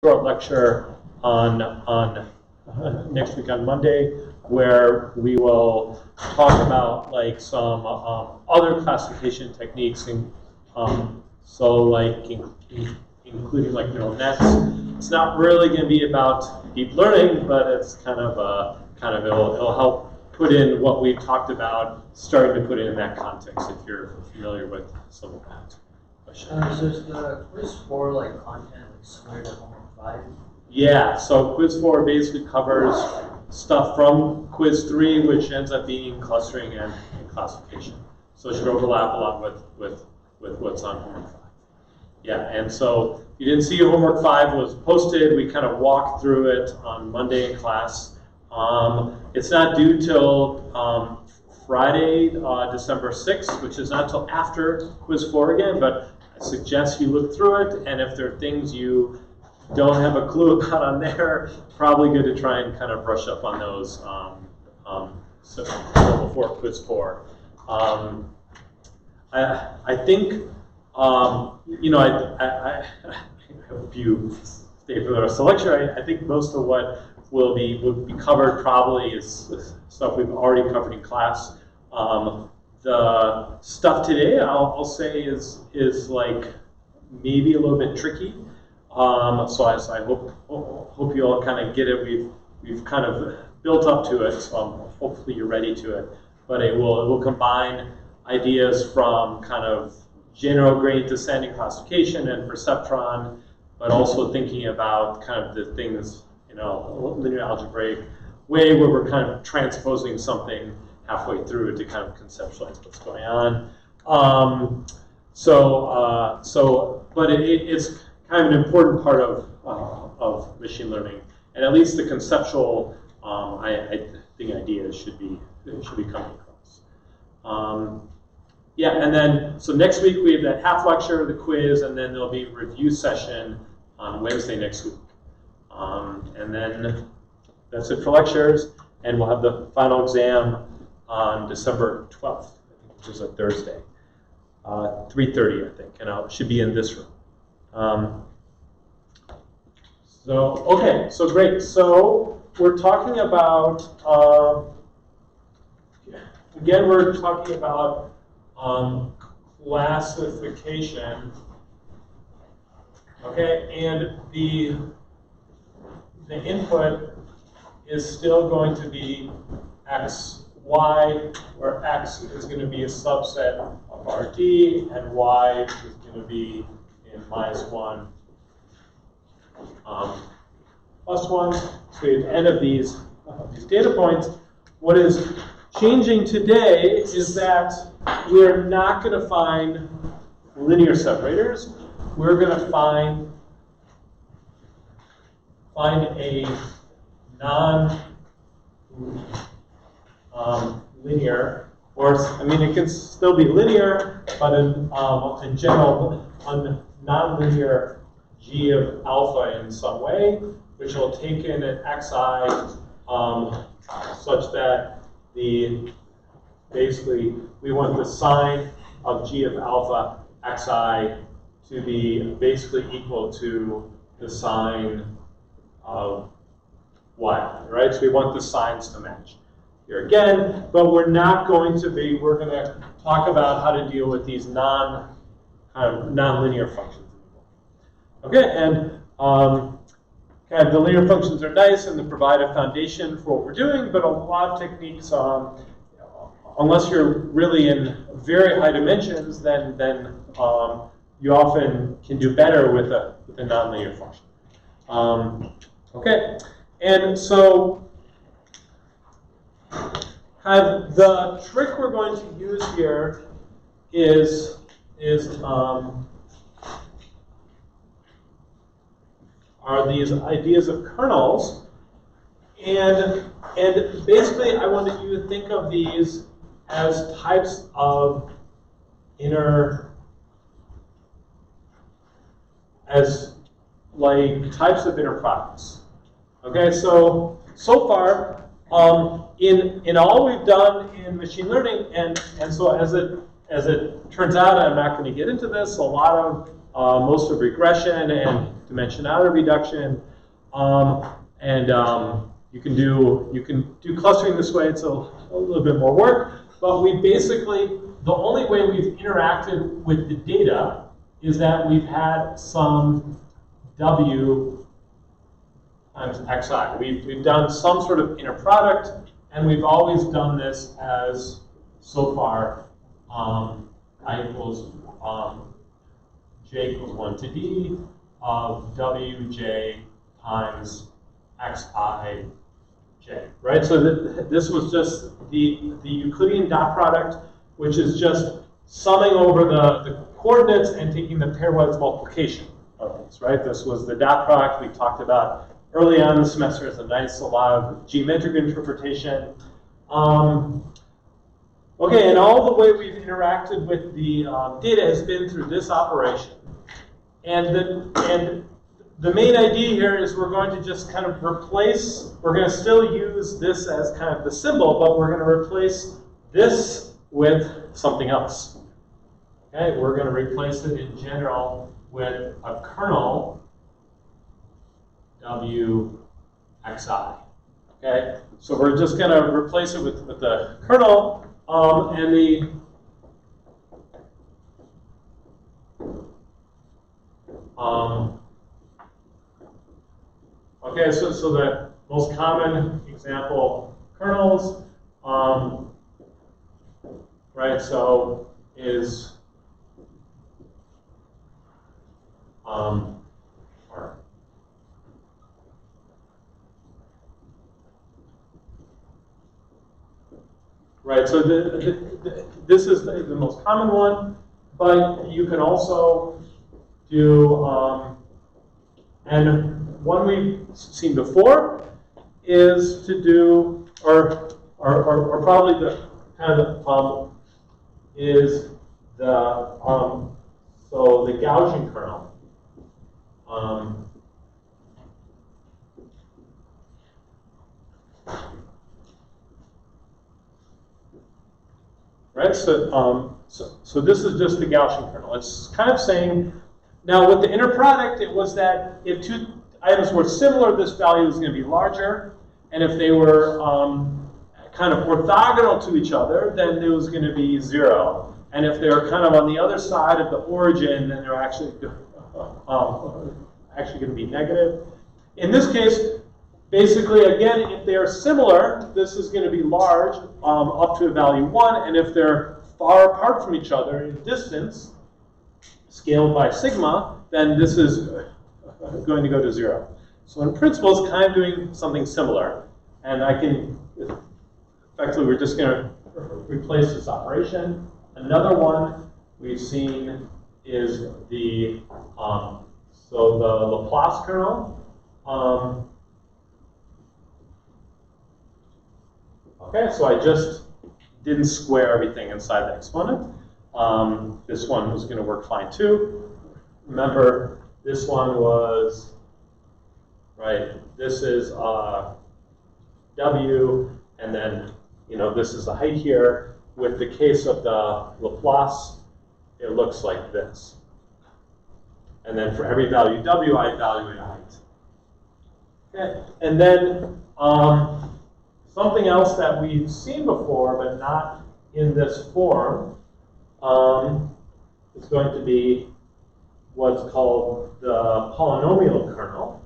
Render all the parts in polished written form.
short lecture on next week on Monday, where we will talk about like some other classification techniques, and so like including like neural nets. It's not really going to be about deep learning, but it's it'll help put in what we've talked about, starting to put it in that context if you're familiar with some of that. So is the quiz 4 like content like similar to homework 5? Yeah, so quiz 4 basically covers stuff from quiz 3, which ends up being clustering and classification. So it should overlap a lot with what's on homework 5. Yeah, and so you didn't see homework 5 was posted. We kind of walked through it on Monday in class. It's not due till Friday, December 6th, which is not till after quiz 4 again, but I suggest you look through it, and if there are things you don't have a clue about on there, probably good to try and kind of brush up on those so before quiz 4. I think, I hope you stay for the rest of the lecture. I think most of what will be covered probably is stuff we've already covered in class. The stuff today, I'll say, is like maybe a little bit tricky. So I hope you all kind of get it. We've kind of built up to it, so hopefully you're ready to it. But it will combine ideas from kind of general gradient descending classification and perceptron, but also thinking about kind of the things, linear algebraic way where we're kind of transposing something halfway through to kind of conceptualize what's going on. But it's kind of an important part of machine learning, and at least the conceptual, I think ideas should be coming across. Yeah, and then so next week we have that half lecture, the quiz, and then there'll be a review session on Wednesday next week, and then that's it for lectures, and we'll have the final exam on December 12th, which is a Thursday, 3:30, I think, and it should be in this room. So great. So we're talking about, again, we're talking about classification. Okay, and the input is still going to be x, y, where x is going to be a subset of RD, and y is going to be in -1, +1. So at the end of these data points, what is changing today is that we're not going to find linear separators. We're going to find a non-linear, or it can still be linear, but in general, a non-linear g of alpha in some way, which will take in an xi such that basically we want the sign of g of alpha xi to be basically equal to the sign of y, right? So we want the signs to match here again, but we're going to talk about how to deal with these non-linear functions. Okay, and kind of the linear functions are nice and they provide a foundation for what we're doing, but a lot of techniques, unless you're really in very high dimensions, then you often can do better with a nonlinear function. Okay, and so kind of the trick we're going to use here is are these ideas of kernels, and basically I wanted you to think of these as types of types of inner products. Okay, so far in all we've done in machine learning, and so as it turns out, I'm not going to get into this. A lot of most of regression and dimensionality reduction, you can do clustering this way. It's a little bit more work, but we basically, the only way we've interacted with the data is that we've had some W times xi. We've done some sort of inner product, and we've always done this as, so far, I equals j equals 1 to d of wj times xi j, right? So this was just the Euclidean dot product, which is just summing over the coordinates and taking the pairwise multiplication of these, right? This was the dot product we talked about early on in the semester. It's a nice, a lot of geometric interpretation. Okay, and all the way we've interacted with the data has been through this operation. And the main idea here is we're going to just kind of replace, we're going to still use this as kind of the symbol, but we're going to replace this with something else. Okay, we're going to replace it in general with a kernel wxi. Okay, so we're just going to replace it with the kernel and the okay, so the most common example kernels, right? So is right. So this is the most common one, but you can also do and one we've seen before is to do, or probably the kind of is the so the Gaussian kernel. Right. So this is just the Gaussian kernel. It's kind of saying, now with the inner product, it was that if two items were similar, this value is going to be larger, and if they were kind of orthogonal to each other, then it was going to be 0. And if they're kind of on the other side of the origin, then they're actually going to be negative. In this case, basically, again, if they are similar, this is going to be large up to a value 1, and if they're far apart from each other in distance, scaled by sigma, then this is going to go to 0. So in principle, it's kind of doing something similar. And I can, effectively, we're just going to replace this operation. Another one we've seen is the, so the Laplace kernel. Okay, so I just didn't square everything inside the exponent. This one was going to work fine too. Remember, this one was, right, this is W, and then, this is the height here. With the case of the Laplace, it looks like this. And then for every value W, I evaluate a height. Okay, and then something else that we've seen before, but not in this form, is going to be what's called the polynomial kernel.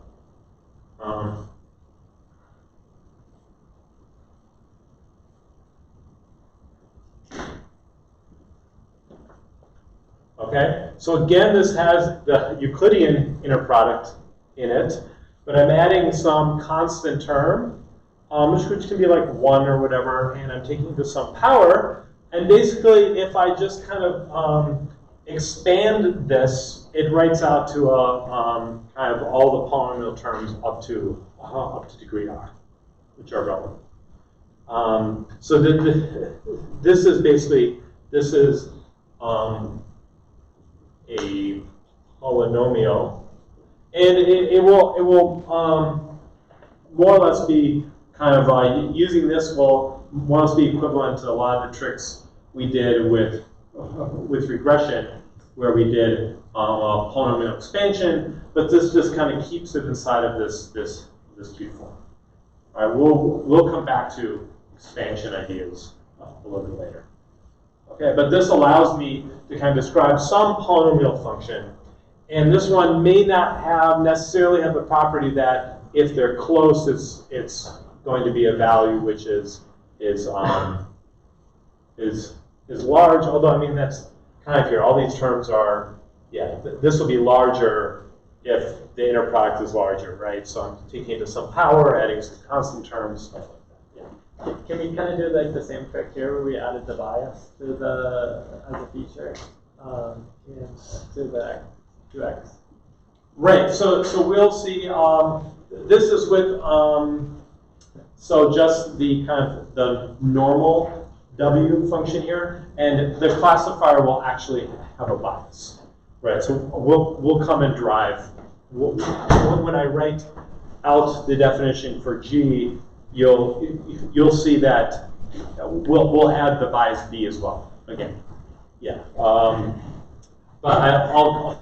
Okay, so again, this has the Euclidean inner product in it, but I'm adding some constant term, which can be like 1 or whatever, and I'm taking to some power. And basically, if I just kind of expand this, it writes out to a kind of all the polynomial terms up to degree r, which are relevant. So this is basically, this is a polynomial, and it will more or less be kind of using this will more or less be equivalent to a lot of the tricks we did with regression, where we did polynomial expansion, but this just kind of keeps it inside of this Q form. All right, we'll come back to expansion ideas a little bit later. Okay, but this allows me to kind of describe some polynomial function, and this one may not necessarily have the property that if they're close, it's going to be a value which is large. Although I mean that's kind of here. All these terms are this will be larger if the inner product is larger, right? So I'm taking it to some power, adding some constant terms, stuff like that. Yeah. Can we kind of do like the same trick here where we added the bias to as a feature to the 2x? Right. So we'll see. This is with so just the kind of the normal W function here, and the classifier will actually have a bias. Right. So we'll come and drive. When I write out the definition for G, you'll see that we'll add the bias B as well. Again, yeah. But I'm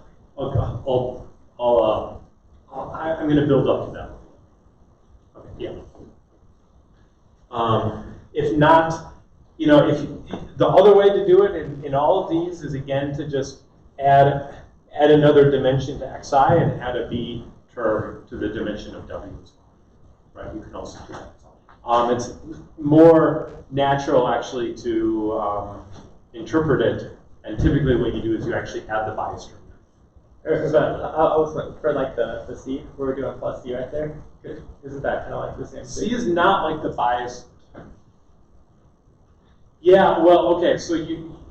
going to build up to that. Okay. Yeah. If not, if the other way to do it in all of these is again to just add another dimension to xi and add a b term to the dimension of w as well. Right? You can also do that. It's more natural actually to interpret it, and typically what you do is you actually add the bias term. For like the C, we're doing plus C right there. Isn't that kind of like the same thing? C is not like the bias. Yeah, well, okay, so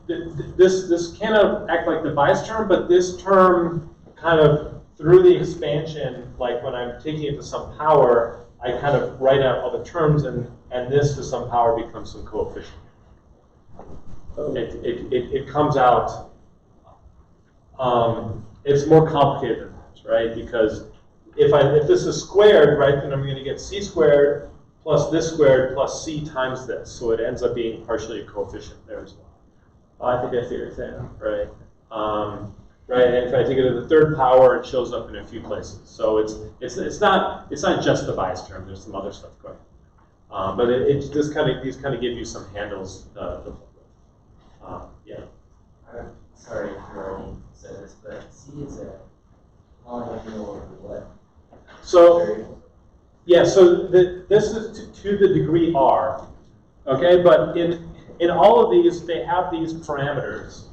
this kind of act like the bias term, but this term kind of through the expansion, like when I'm taking it to some power, I kind of write out all the terms, and this to some power becomes some coefficient. It comes out. It's more complicated than that, right? Because if this is squared, right, then I'm going to get c squared plus this squared plus c times this. So it ends up being partially a coefficient there as well. Oh, I think I see what you're saying. Right. Right. And if I take it to the third power, it shows up in a few places. So it's not just the bias term. There's some other stuff going on. But these kind of give you some handles to play with. Yeah. I'm sorry if you already said this, but C is a polynomial over what? So, yeah, so this is to the degree r, okay? But in all of these, they have these parameters,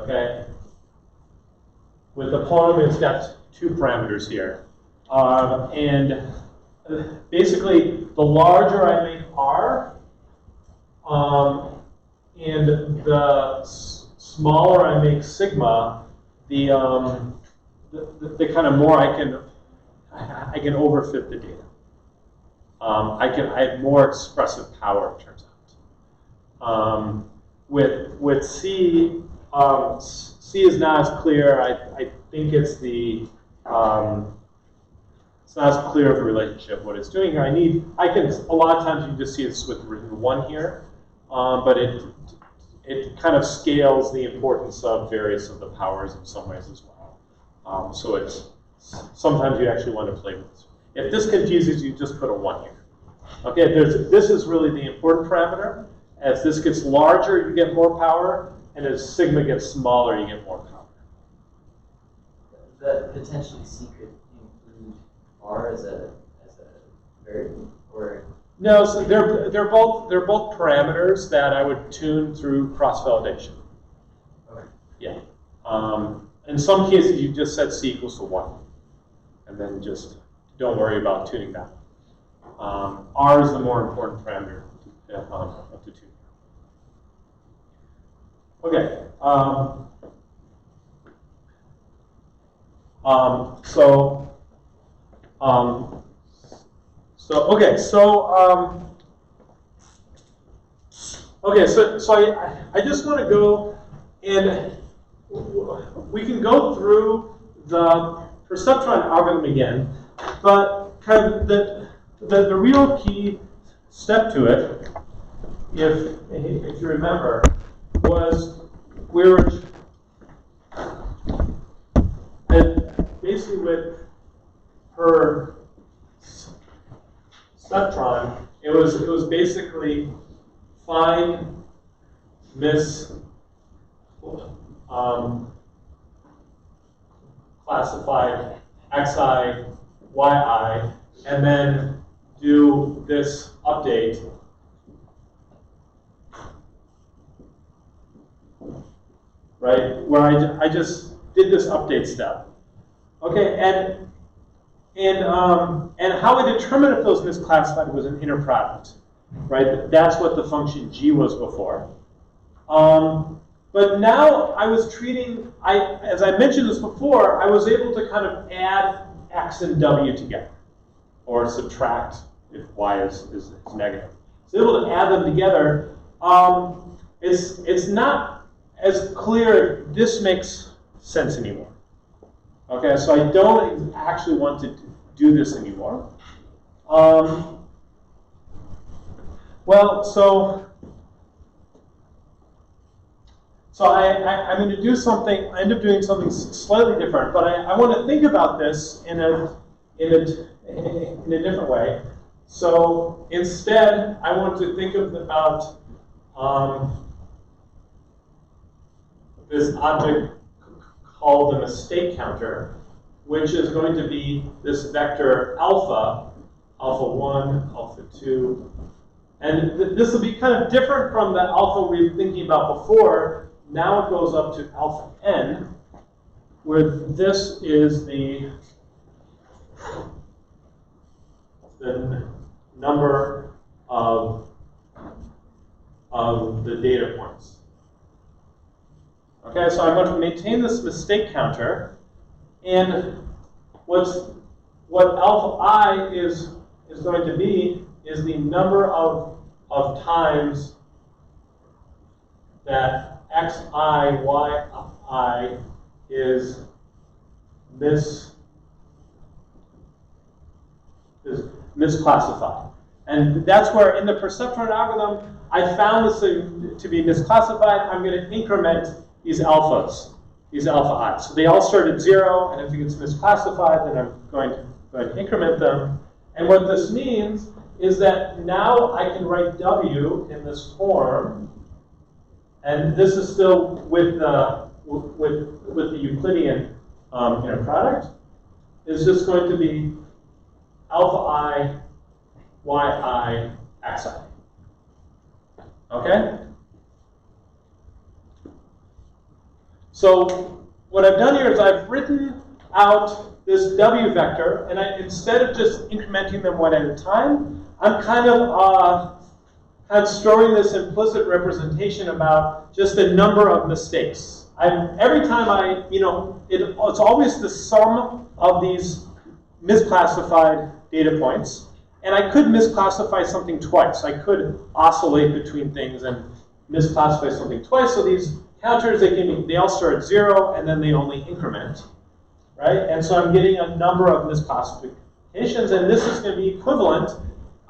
okay? With the polynomial, it's got two parameters here. And basically, the larger I make r, and the smaller I make sigma, the kind of more I can overfit the data. I have more expressive power, it turns out. With C, C is not as clear. I think it's the it's not as clear of a relationship what it's doing here. A lot of times you just see this with written 1 here, but it kind of scales the importance of various of the powers in some ways as well. So it's sometimes you actually want to play with this. If this confuses you, just put a 1 here. Okay, this is really the important parameter. As this gets larger, you get more power, and as sigma gets smaller, you get more power. But potentially C could include R as a variable, or no, so they're both parameters that I would tune through cross-validation. okay. Yeah. In some cases, you just set C equals to 1, and then just don't worry about tuning that. R is the more important parameter to tune. Okay. So I just want to go and we can go through the perceptron algorithm again, but kind of the real key step to it, if you remember, was we were basically with per spectron, it was basically find classified xi, yi, and then do this update. Right, where I just did this update step. Okay, and how I determined if those misclassified was an inner product. Right, that's what the function g was before. But now I was treating, as I mentioned this before, I was able to kind of add x and w together, or subtract if y is negative. So able to add them together. It's not as clear if this makes sense anymore. Okay, so I don't actually want to do this anymore. Well, so I'm going to do something. I end up doing something slightly different, but I want to think about this in a different way. So instead, I want to think about this object called the mistake counter, which is going to be this vector alpha, alpha 1, alpha 2. And this will be kind of different from the alpha we were thinking about before. Now it goes up to alpha n, where this is the number of the data points. Okay, so I'm going to maintain this mistake counter, and what alpha I is going to be is the number of times that xi, yi is misclassified. And that's where in the perceptron algorithm, I found this to be misclassified. I'm going to increment these alphas, these alpha i's. So they all start at 0, and if it gets misclassified, then I'm going to increment them. And what this means is that now I can write w in this form, and this is still with the Euclidean inner product. It's just going to be alpha I, yi, xi. Okay? So what I've done here is I've written out this w vector, and instead of just incrementing them one at a time, I'm kind of storing this implicit representation about just the number of mistakes. Every time it's always the sum of these misclassified data points, and I could misclassify something twice. I could oscillate between things and misclassify something twice. So these counters, they all start at 0, and then they only increment, right? And so I'm getting a number of misclassifications, and this is going to be equivalent.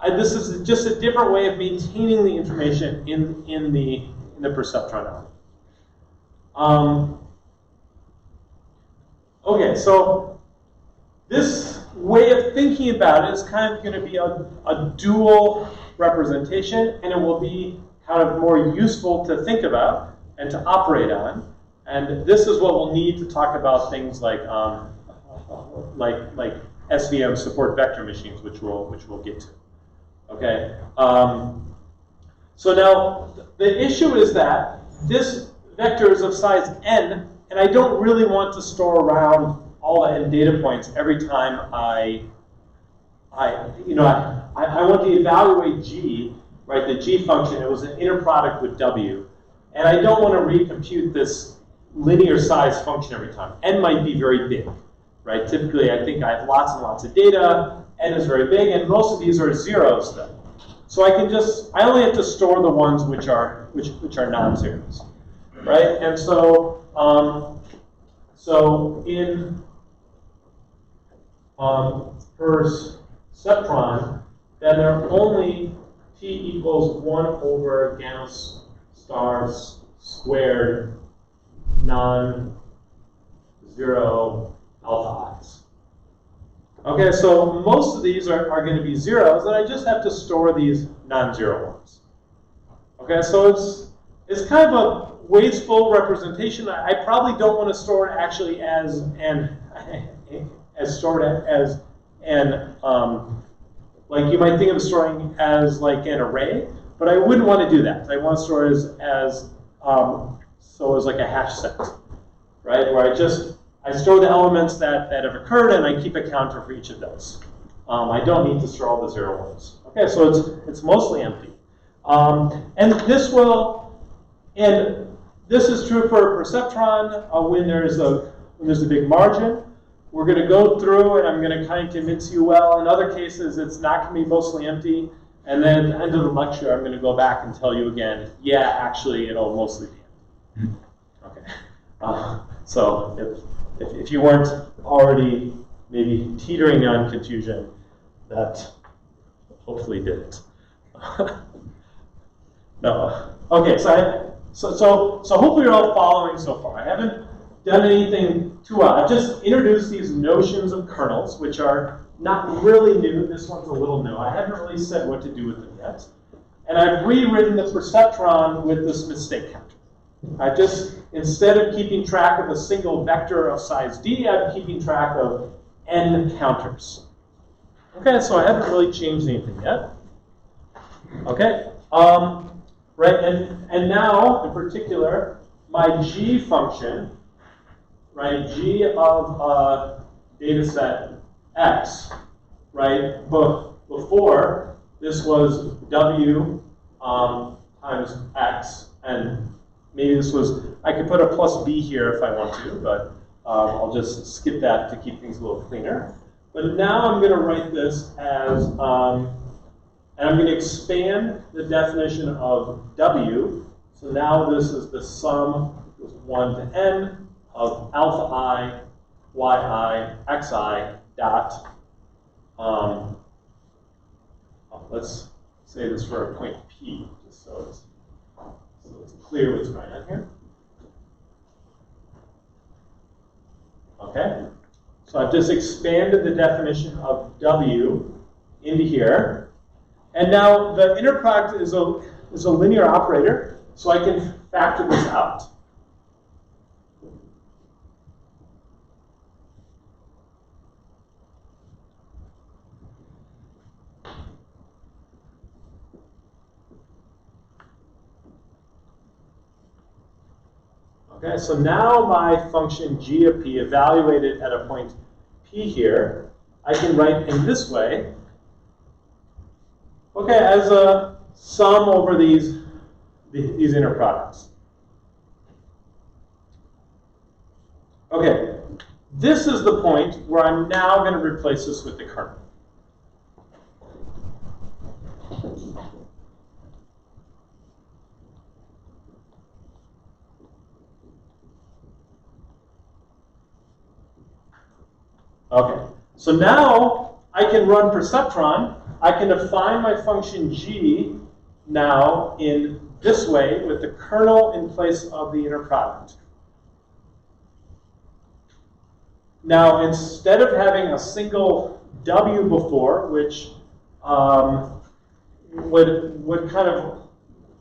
This is just a different way of maintaining the information in the perceptron algorithm. Okay, so this way of thinking about it is kind of going to be a dual representation, and it will be kind of more useful to think about and to operate on. And this is what we'll need to talk about things like SVM support vector machines, which we'll get to. Okay. So now the issue is that this vector is of size n, and I don't really want to store around all the n data points every time I want to evaluate g, right? The g function. It was an inner product with w, and I don't want to recompute this linear size function every time. N might be very big, right? Typically, I think I have lots and lots of data. N is very big, and most of these are zeros then. So I only have to store the ones which are non-zeros, right? And so in perceptron, then there are only t equals 1 over gamma star squared non-zero alpha i's. Okay, so most of these are going to be zeros, and I just have to store these non-zero ones. Okay, so it's kind of a wasteful representation. I probably don't want to store it actually as an like you might think of storing as like an array, but I wouldn't want to do that. I want to store it as like a hash set, right? Where I store the elements that have occurred, and I keep a counter for each of those. I don't need to store all the zero ones. Okay, so it's mostly empty. And this is true for perceptron when there's a big margin. We're going to go through, and I'm going to kind of convince you, well, in other cases, it's not going to be mostly empty. And then at the end of the lecture, I'm going to go back and tell you again, yeah, actually, it'll mostly be empty. Okay. So if you weren't already maybe teetering on confusion, that hopefully didn't. No. Okay, so hopefully you're all following so far. I haven't done anything too well. I've just introduced these notions of kernels, which are not really new. This one's a little new. I haven't really said what to do with them yet. And I've rewritten the perceptron with this mistake counter. I've just, instead of keeping track of a single vector of size d, I'm keeping track of n counters. Okay, so I haven't really changed anything yet. Okay, right, and now, in particular, my g function, right, g of data set x, right, before this was w times x, and maybe this was, I could put a plus b here if I want to, but I'll just skip that to keep things a little cleaner. But now I'm going to write this as, and I'm going to expand the definition of w. So now this is the sum, equals 1 to n, of alpha I, yi, xi, dot, let's say this for a point P, just so it's clear what's going on here. Okay, so I've just expanded the definition of w into here. And now the inner product is a linear operator, so I can factor this out. Okay, so now my function g of p, evaluated at a point p here, I can write in this way. Okay, as a sum over these inner products. Okay, this is the point where I'm now going to replace this with the kernel. Okay, so now I can run perceptron. I can define my function g now in this way with the kernel in place of the inner product. Now, instead of having a single w before, which would kind of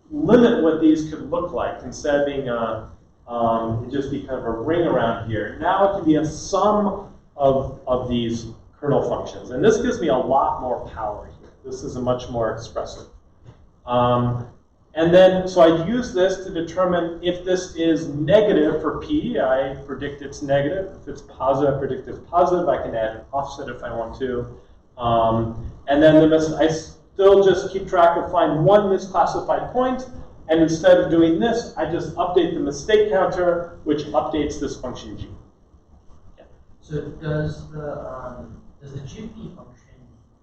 limit what these could look like, instead of being it'd just be kind of a ring around here, now it can be a sum of these kernel functions. And this gives me a lot more power here. This is a much more expressive. And then, so I use this to determine if this is negative for p, I predict it's negative. If it's positive, I predict it's positive. I can add an offset if I want to. And then I still just keep track of find one misclassified point. And instead of doing this, I just update the mistake counter, which updates this function g. So does the GP function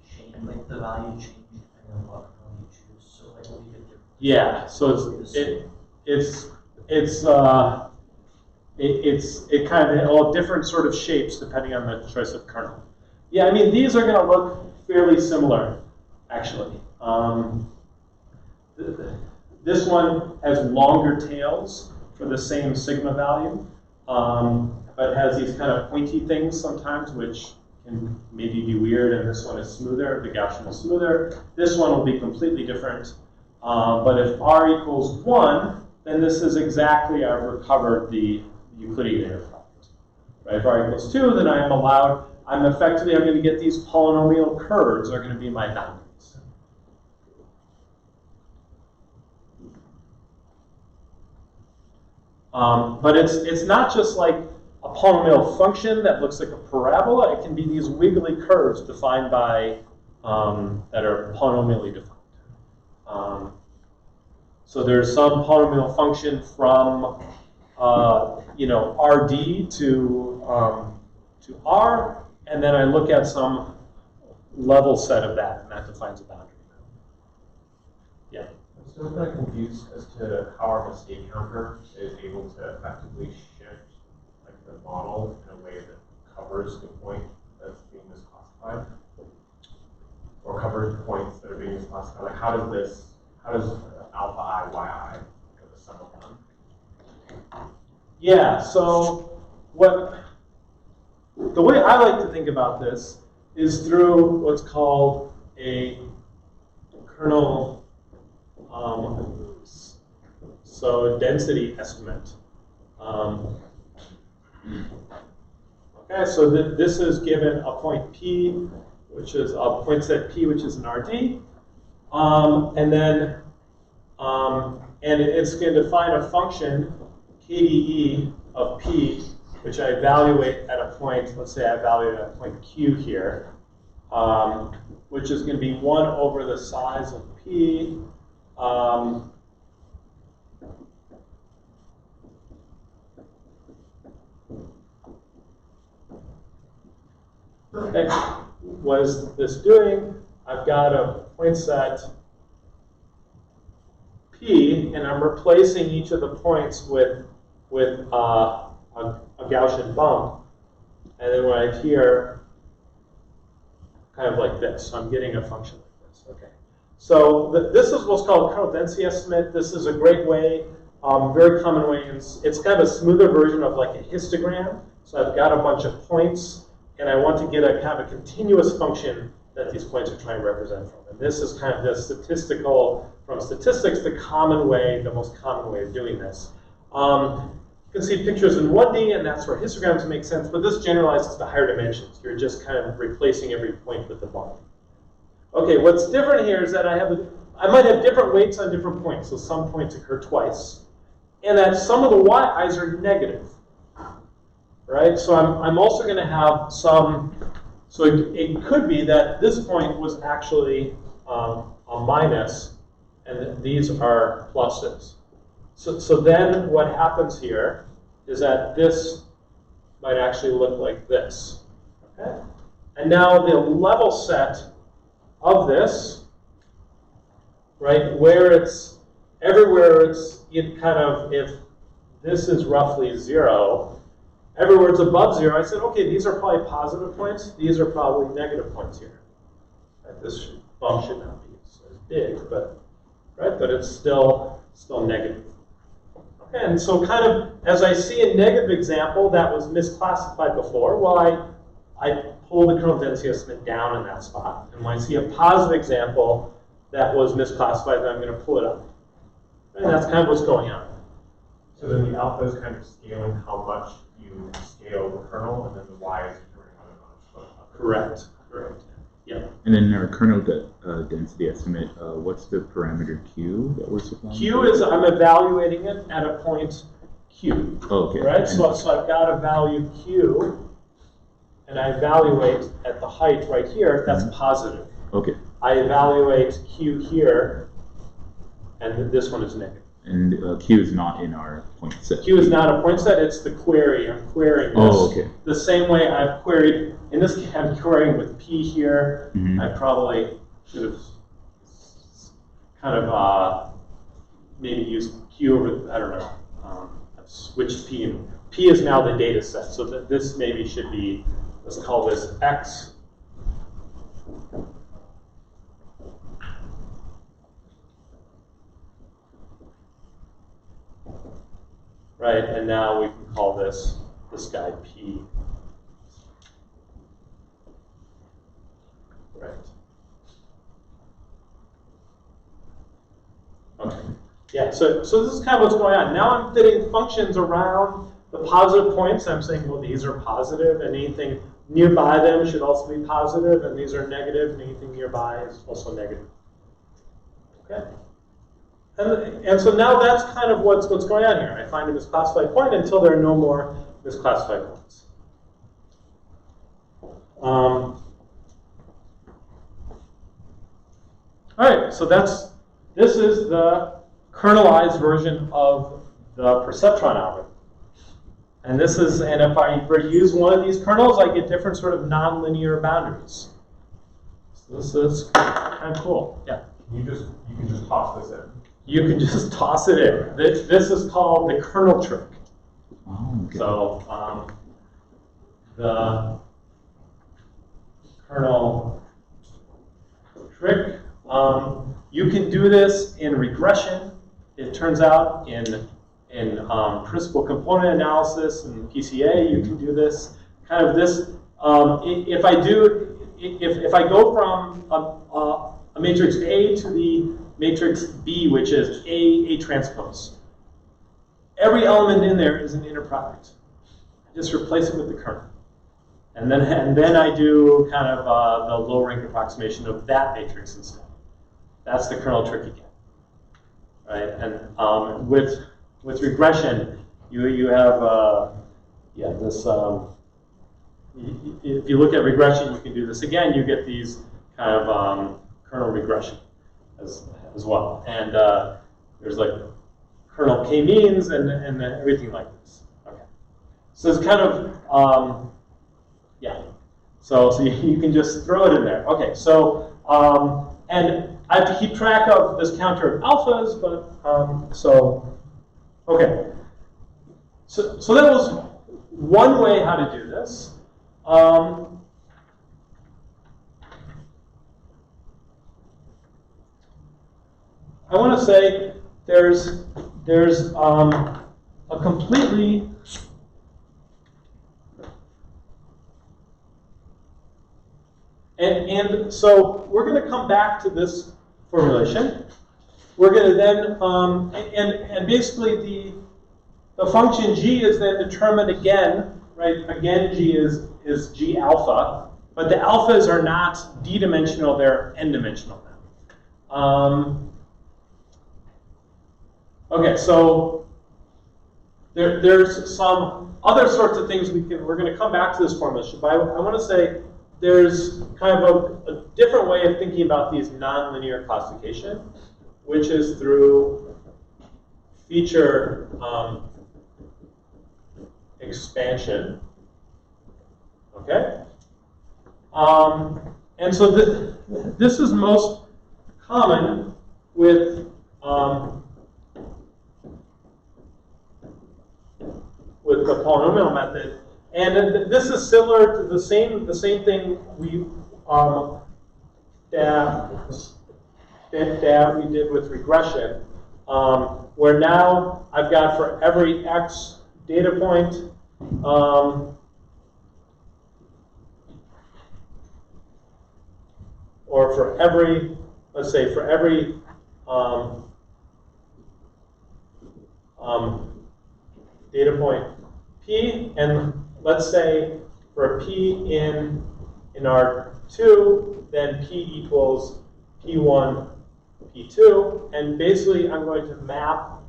change, like the value change depending on what kernel you choose? So like will you get different? Yeah. So it kind of all different sort of shapes depending on the choice of kernel. Yeah, I mean these are going to look fairly similar, actually. This one has longer tails for the same sigma value. but has these kind of pointy things sometimes, which can maybe be weird, and this one is smoother, the Gaussian is smoother. This one will be completely different. But if r equals 1, then this is exactly, I've recovered the Euclidean product. Right? If r equals 2, then I'm effectively, I'm going to get these polynomial curves are going to be my boundaries. But it's not just like a polynomial function that looks like a parabola. It can be these wiggly curves defined by, that are polynomially defined. So there's some polynomial function from, RD to R, and then I look at some level set of that, and that defines a boundary. Yeah. I'm still kind of confused as to how our mistake counter is able to effectively shift like the model in a way that covers the point that's being misclassified, or covers points that are being misclassified. Like how does alpha I, yi, the sum of them? Yeah. So the way I like to think about this is through what's called a kernel, so density estimate. Okay, so this is given a point P, which is a point set P, which is an RD, and it's going to define a function KDE of P, which I evaluate at a point, let's say I evaluate at a point Q here, which is going to be 1 over the size of P, what is this doing? I've got a point set P, and I'm replacing each of the points with a Gaussian bump, and then right here, kind of like this. So I'm getting a function like this. Okay. So this is what's called kernel density estimate. This is a great way, very common way. It's kind of a smoother version of like a histogram. So I've got a bunch of points, and I want to get a kind of a continuous function that these points are trying to represent from. And this is kind of the from statistics, the most common way of doing this. You can see pictures in 1D, and that's where histograms make sense, but this generalizes to higher dimensions. You're just kind of replacing every point with the bump. Okay, what's different here is that I might have different weights on different points, so some points occur twice, and that some of the yi's are negative. Right? So I'm also going to have some, so it could be that this point was actually a minus, and these are pluses. So then what happens here is that this might actually look like this. Okay? And now the level set of this, right, where it's everywhere if this is roughly 0, everywhere it's above 0, I said, okay, these are probably positive points. These are probably negative points here. Right? This bump should not be as big, but it's still negative. Okay, and so kind of as I see a negative example that was misclassified before, well, I pull the kernel density estimate down in that spot. And when I see a positive example that was misclassified, then I'm going to pull it up. And that's kind of what's going on. So then the alpha is kind of scaling how much you scale the kernel, and then the y is determining how much. Correct. Yeah. And then in our kernel density estimate, what's the parameter Q that we're supplying? Q is, I'm evaluating it at a point Q. Oh, okay. Right? So I've got a value Q, and I evaluate at the height right here, that's positive. Okay. I evaluate Q here, and this one is negative. And Q is not in our point set. Q is not a point set, it's the query. I'm querying this. Oh, okay. The same way I've queried, in this case I'm querying with P here. Mm-hmm. I probably should have kind of maybe used Q over, I don't know, I've switched P, and P is now the data set. So that this maybe should be, let's call this X. Right, and now we can call this this guy P. Right. Okay. Yeah, so this is kind of what's going on. Now I'm fitting functions around the positive points. I'm saying, well, these are positive, and anything nearby them should also be positive, and these are negative, and anything nearby is also negative. Okay? And so now that's kind of what's going on here. I find a misclassified point until there are no more misclassified points. All right, so this is the kernelized version of the perceptron algorithm. And if I were to use one of these kernels, I get different sort of nonlinear boundaries. So this is kind of cool. Yeah. You can just toss this in. You can just toss it in. This is called the kernel trick. Oh, okay. So the kernel trick. You can do this in regression. It turns out in principal component analysis and PCA, you can do this. Kind of this. If I go from a matrix A to the matrix B, which is A transpose, every element in there is an inner product. I just replace it with the kernel. And then I do kind of the low rank approximation of that matrix instead. That's the kernel trick again, right? And with regression, you have this. If you look at regression, you can do this again. You get these kind of kernel regression as well, and there's like kernel k-means and everything like this. Okay, so it's kind of So you can just throw it in there. Okay, so and I have to keep track of this counter of alphas, but okay. So that was one way how to do this. I want to say there's a completely and so we're going to come back to this formulation. We're going to then and basically the function g is then determined again, right? Again, g is g alpha, but the alphas are not d-dimensional; they're n-dimensional now. Okay, so there's some other sorts of things we're going to come back to this formulation, but I want to say there's kind of a different way of thinking about these nonlinear classification, which is through feature expansion. Okay, and so this is most common with the polynomial method, and this is similar to the same thing we that we did with regression, where now I've got for every x data point, or for every, let's say for every data point p, and let's say for p in R2, then p equals p1, p2, and basically I'm going to map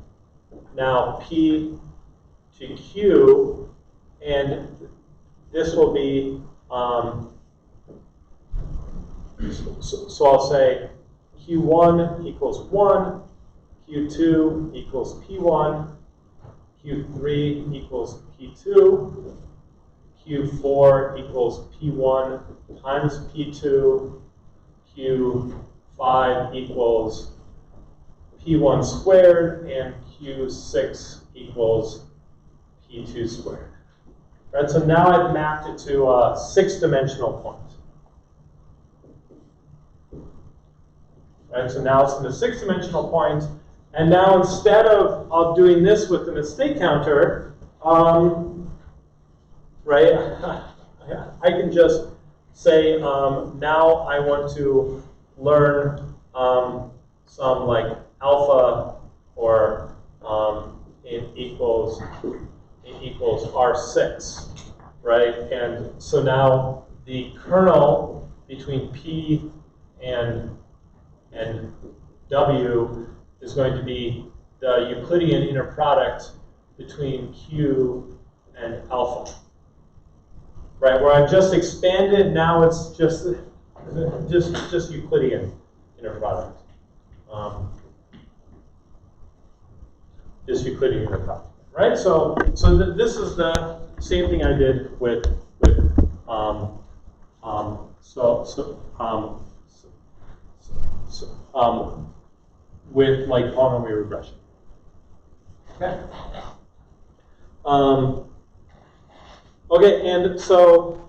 now p to q, and this will be so I'll say q1 equals 1, q2 equals p1, q3 equals p2, q4 equals p1 times p2, q5 equals p1 squared, and q6 equals p2 squared. Right, so now I've mapped it to a 6-dimensional point. Right, so now it's in the 6-dimensional point, and now instead of doing this with the mistake counter, right? I can just say, now I want to learn some like alpha or it equals R6, right? And so now the kernel between P and W is going to be the Euclidean inner product between Q and alpha, right? Where I've just expanded, now it's just Euclidean inner product. Is Euclidean inner product, right? So this is the same thing I did with with like polynomial regression. Okay. Okay, and so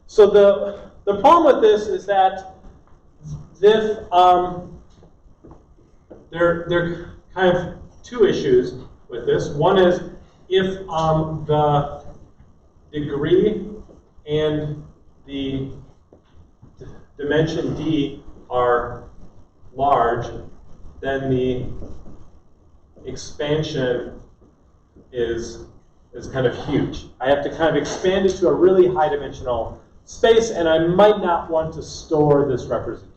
the problem with this is that if there are kind of two issues with this. One is if the degree and the dimension d are large, then the expansion is kind of huge. I have to kind of expand it to a really high dimensional space, and I might not want to store this representation.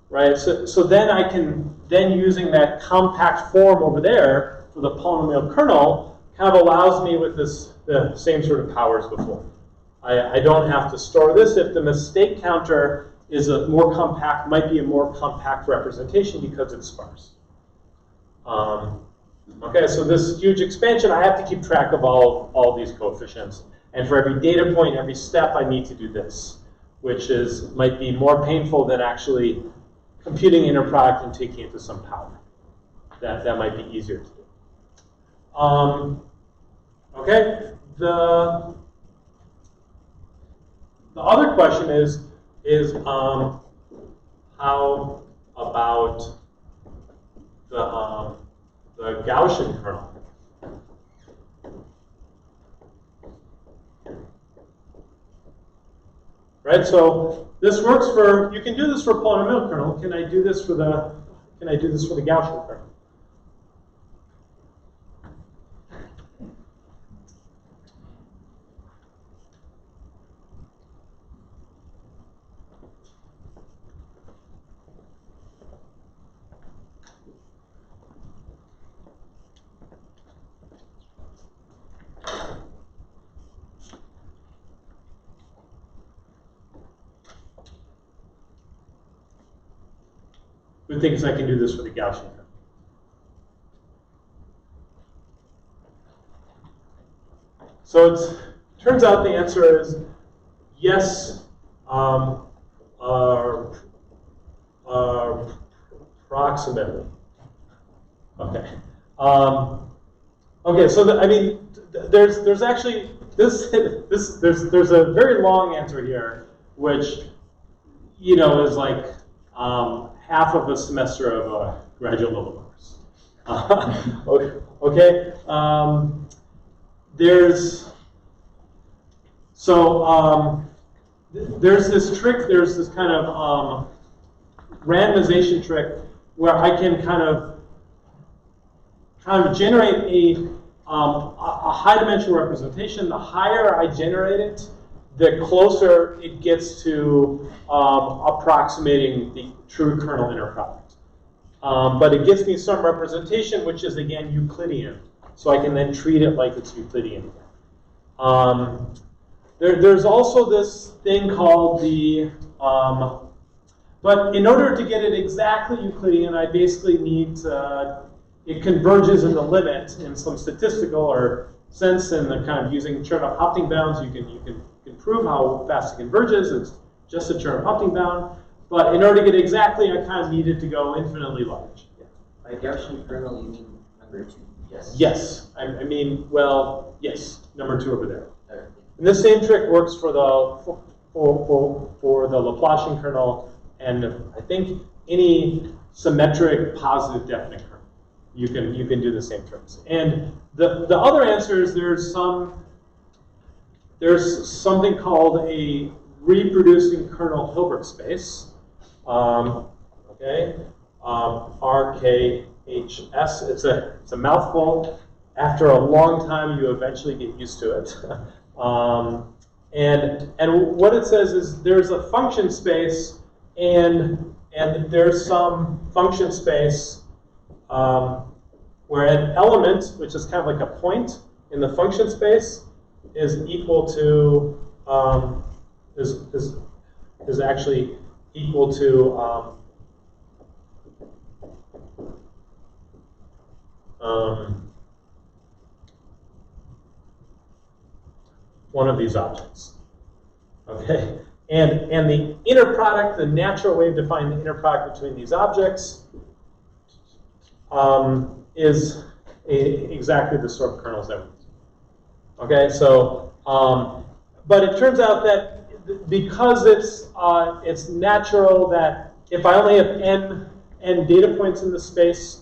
Right? So then I can, using that compact form over there for the polynomial kernel, kind of allows me with the same sort of powers before. I don't have to store this. If the mistake counter is a more compact, might be a more compact representation because it's sparse. Okay, so this huge expansion, I have to keep track of all these coefficients. And for every data point, every step, I need to do this, which might be more painful than actually computing inner product and taking it to some power. That might be easier to do. Okay, the other question is how about the Gaussian kernel? Right, so this works for, you can do this for polynomial kernel. Can I do this for the Gaussian kernel? Good thing is I can do this for the Gaussian kernel. So it turns out the answer is yes, approximately. Okay. Okay. So I mean, there's actually there's a very long answer here, which is like half of a semester of a graduate level course. Okay. There's this trick. There's this kind of randomization trick where I can kind of generate a high dimensional representation. The higher I generate it, the closer it gets to approximating the true kernel inner product. But it gives me some representation, which is, again, Euclidean. So I can then treat it like it's Euclidean again. There's also this thing called the, but in order to get it exactly Euclidean, I basically need it converges in the limit in some statistical or sense, and the kind of using Chernoff-Hopting bounds, you can prove how fast it converges. It's just a Chernoff-Hopting bound. But in order to get it exactly, I kind of needed to go infinitely large. Yeah. By Gaussian kernel, you mean number 2? Yes. Yes. I mean, well, yes. Number 2 over there. Okay. And this same trick works for the Laplacian kernel, and I think any symmetric positive definite kernel. you can do the same tricks. And the other answer is there's something called a reproducing kernel Hilbert space. Okay, RKHS. It's a mouthful. After a long time, you eventually get used to it. And what it says is there's a function space and there's some function space where an element, which is kind of like a point in the function space, is equal to is actually equal to one of these objects. Okay, and the inner product, the natural way of defining the inner product between these objects, is exactly the sort of kernels that we use. Okay, so but it turns out that because it's natural that if I only have n data points in the space,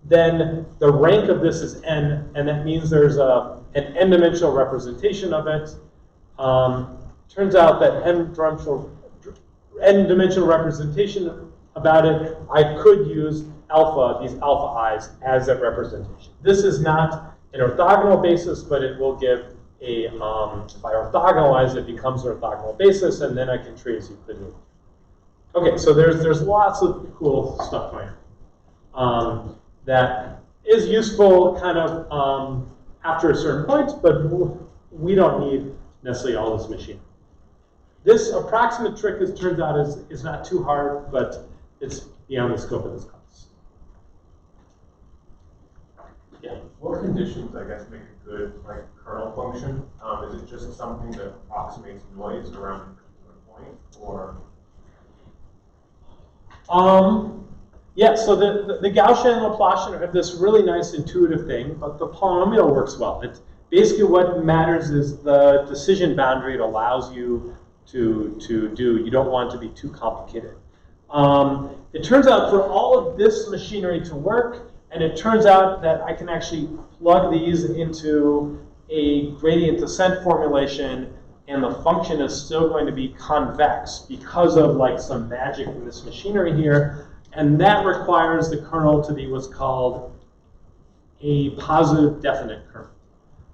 then the rank of this is n, and that means there's an n-dimensional representation of it. Turns out that n-dimensional representation about it, I could use alpha, these alpha i's, as that representation. This is not an orthogonal basis, but it will give a, if I orthogonalize it, becomes an orthogonal basis, and then I can trace Euclidean. Okay, so there's lots of cool stuff going on that is useful kind of after a certain point, but we don't need necessarily all this machine. This approximate trick, as turns out, is not too hard, but it's beyond the scope of this class. Yeah. What conditions, I guess, make a good kernel function? Is it just something that approximates noise around a particular point, or? Yeah. So the Gaussian and Laplacian have this really nice intuitive thing, but the polynomial works well. It's basically what matters is the decision boundary it allows you to do. You don't want it to be too complicated. It turns out for all of this machinery to work, and it turns out that I can actually plug these into a gradient descent formulation, and the function is still going to be convex because of some magic in this machinery here, and that requires the kernel to be what's called a positive definite kernel.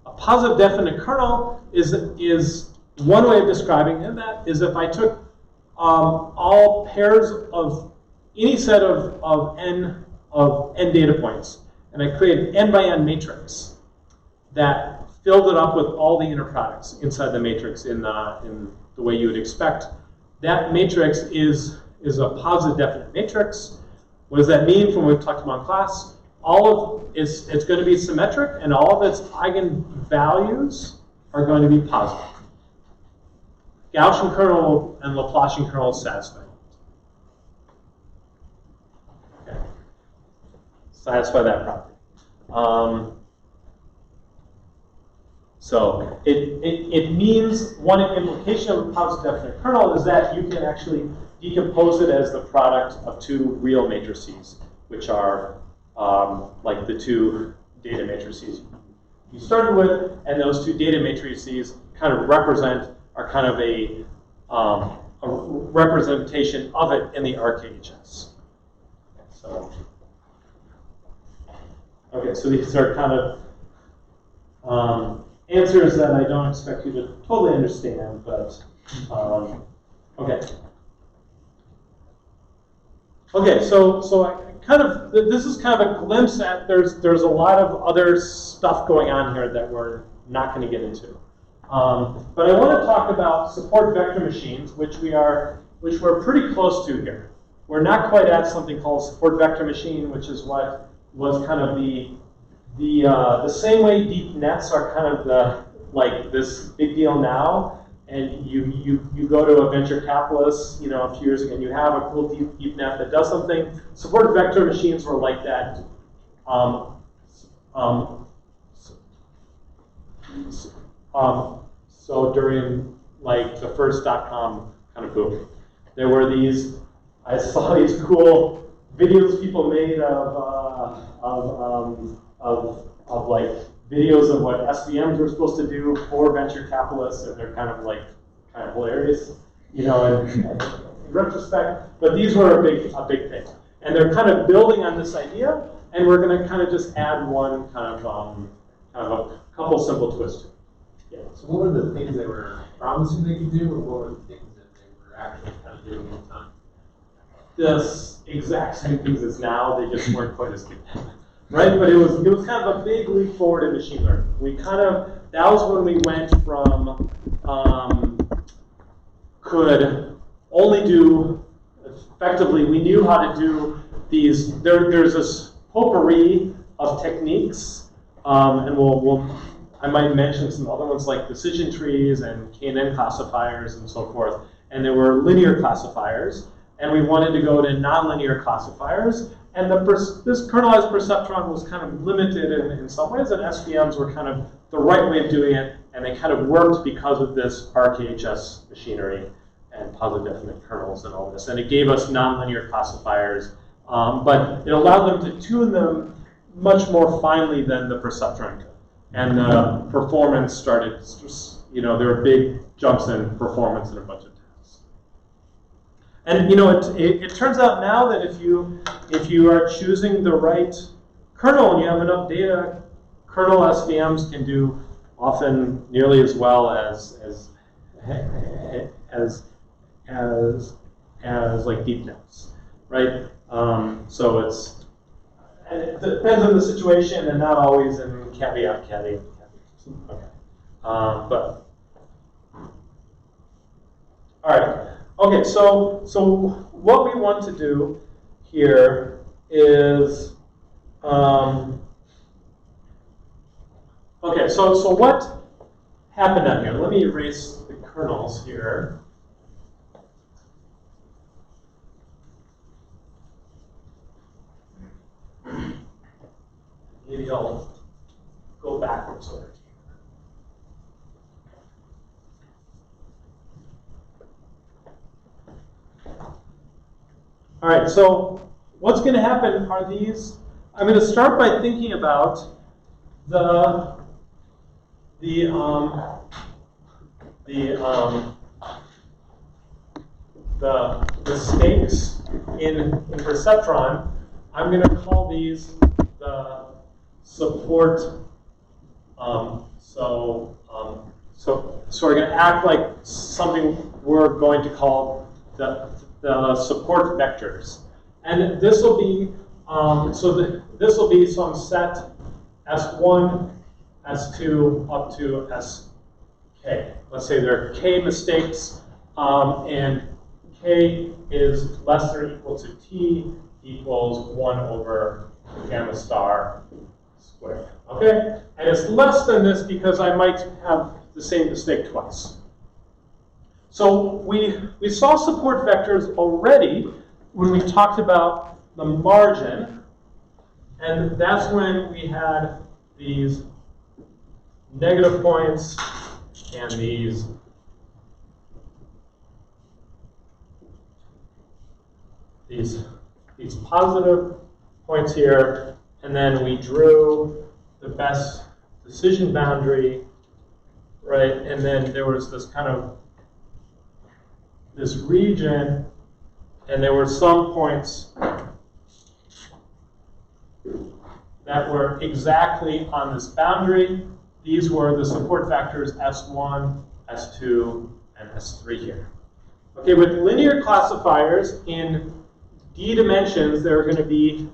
A positive definite kernel is one way of describing that is if I took all pairs of any set of n data points, and I created an n by n matrix that filled it up with all the inner products inside the matrix in the way you would expect. That matrix is a positive definite matrix. What does that mean from what we talked about in class? It's going to be symmetric, and all of its eigenvalues are going to be positive. Gaussian kernel and Laplacian kernel satisfy. Okay. Satisfy that property. So it means one implication of a positive definite kernel is that you can actually decompose it as the product of two real matrices, which are like the two data matrices you started with, and those two data matrices kind of are kind of a representation of it in the RKHS. Okay, so these are kind of answers that I don't expect you to totally understand, but okay. Okay, so I this is kind of a glimpse at there's a lot of other stuff going on here that we're not going to get into. But I want to talk about support vector machines, which we're pretty close to here. We're not quite at something called support vector machine, which is what was kind of the same way deep nets are kind of this big deal now. And you go to a venture capitalist, a few years ago, and you have a cool deep net that does something. Support vector machines were like that. So during the first .com kind of boom, there were I saw these cool videos people made of like videos of what SVMs were supposed to do for venture capitalists, and they're kind of hilarious, you know, in retrospect. But these were a big thing, and they're kind of building on this idea, and we're going to kind of just add one kind of a couple simple twists to it. Yeah. So what were the things they were promising they could do, or what were the things that they were actually kind of doing at the time? The exact same things as now, they just weren't quite as good. Right? But it was kind of a big leap forward in machine learning. That was when we went from could only do, effectively, we knew how to do these, there's this potpourri of techniques, and I might mention some other ones like decision trees and KNN classifiers and so forth, and there were linear classifiers, and we wanted to go to nonlinear classifiers, and this kernelized perceptron was kind of limited in some ways, and SVMs were kind of the right way of doing it, and they kind of worked because of this RKHS machinery and positive definite kernels and all this, and it gave us nonlinear classifiers, but it allowed them to tune them much more finely than the perceptron could, and the performance started, you know, there were big jumps in performance in a bunch of tasks. And you know, it turns out now that if you are choosing the right kernel and you have enough data, kernel SVMs can do often nearly as well as like deep nets, right? So it depends on the situation and not always in caveat. Okay. But all right. Okay. So what we want to do here is okay. So what happened down here? Let me erase the kernels here. Maybe I'll go backwards over here. All right, so what's going to happen are these. I'm going to start by thinking about the stakes in perceptron. I'm going to call these the support. So we're going to act like something we're going to call the support vectors, and this will be this will be some set S1, S2 up to Sk. Let's say there are k mistakes, and k is less than or equal to t equals 1 over gamma star squared. Okay? And it's less than this because I might have the same mistake twice. So we saw support vectors already when we talked about the margin, and that's when we had these negative points and these positive points here, and then we drew the best decision boundary, right? And then there was this kind of this region, and there were some points that were exactly on this boundary. These were the support vectors S1, S2, and S3 here. Okay, with linear classifiers in d dimensions, there are going to be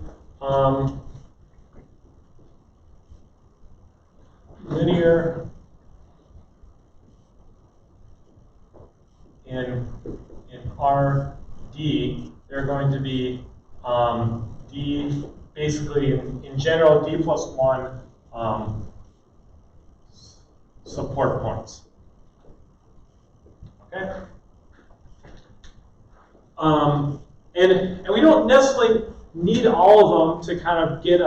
linear in RD, they're going to be d, basically in general, d plus 1 support points. Okay? And we don't necessarily need all of them to kind of get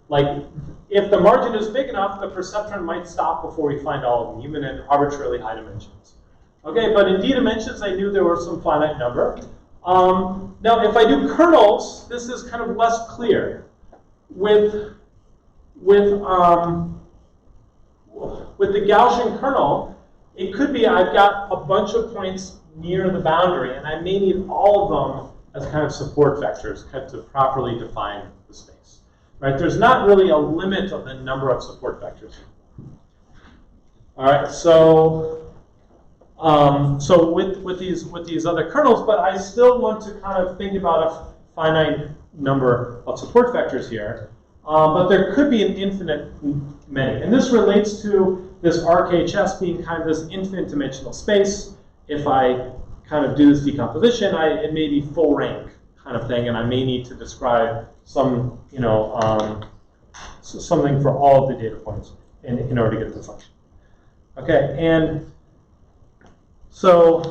like, if the margin is big enough, the perceptron might stop before we find all of them, even in arbitrarily high dimensions. Okay, but in d dimensions, I knew there were some finite number. Now, if I do kernels, this is kind of less clear. With the Gaussian kernel, it could be I've got a bunch of points near the boundary, and I may need all of them as kind of support vectors to properly define the space. Right? There's not really a limit of the number of support vectors. All right, so with these other kernels, but I still want to kind of think about a finite number of support vectors here. But there could be an infinite many. And this relates to this RKHS being kind of this infinite dimensional space. If I kind of do this decomposition, it may be full rank kind of thing, and I may need to describe some, something for all of the data points in order to get the function. Okay, and so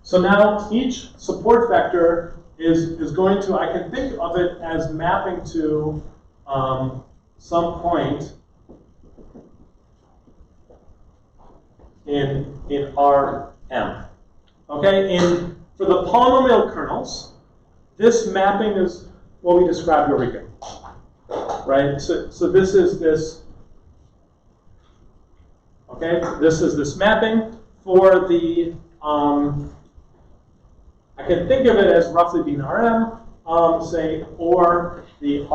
so now each support vector is going to, I can think of it as mapping to some point in Rm. Okay, and for the polynomial kernels, this mapping is what we described over here. Right? So this is this, okay, this is this mapping for the, I can think of it as roughly being Rm, say, or the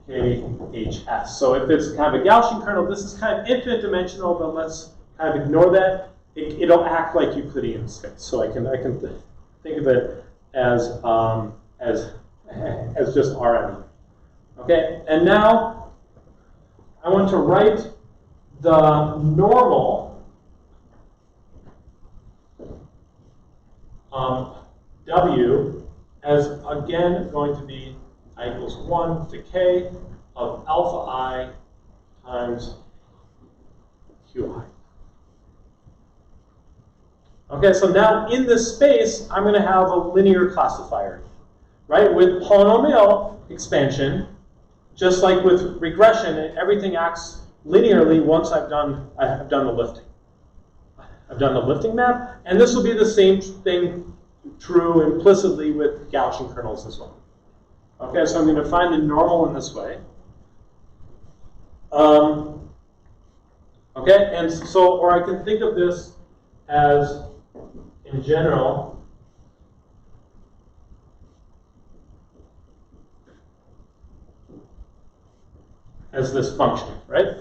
RKHS. So if it's kind of a Gaussian kernel, this is kind of infinite dimensional, but let's kind of ignore that. It'll act like Euclidean space. So I can think of it as just Rm. Okay, and now I want to write the normal W as, again, going to be I equals 1 to k of alpha I times qi. Okay, so now in this space, I'm going to have a linear classifier. Right? With polynomial expansion, just like with regression, everything acts linearly once I've done the lifting. I've done the lifting map, and this will be the same thing true implicitly with Gaussian kernels as well. Okay, so I'm going to find the normal in this way. Okay, and so, or I can think of this as, in general, as this function, right?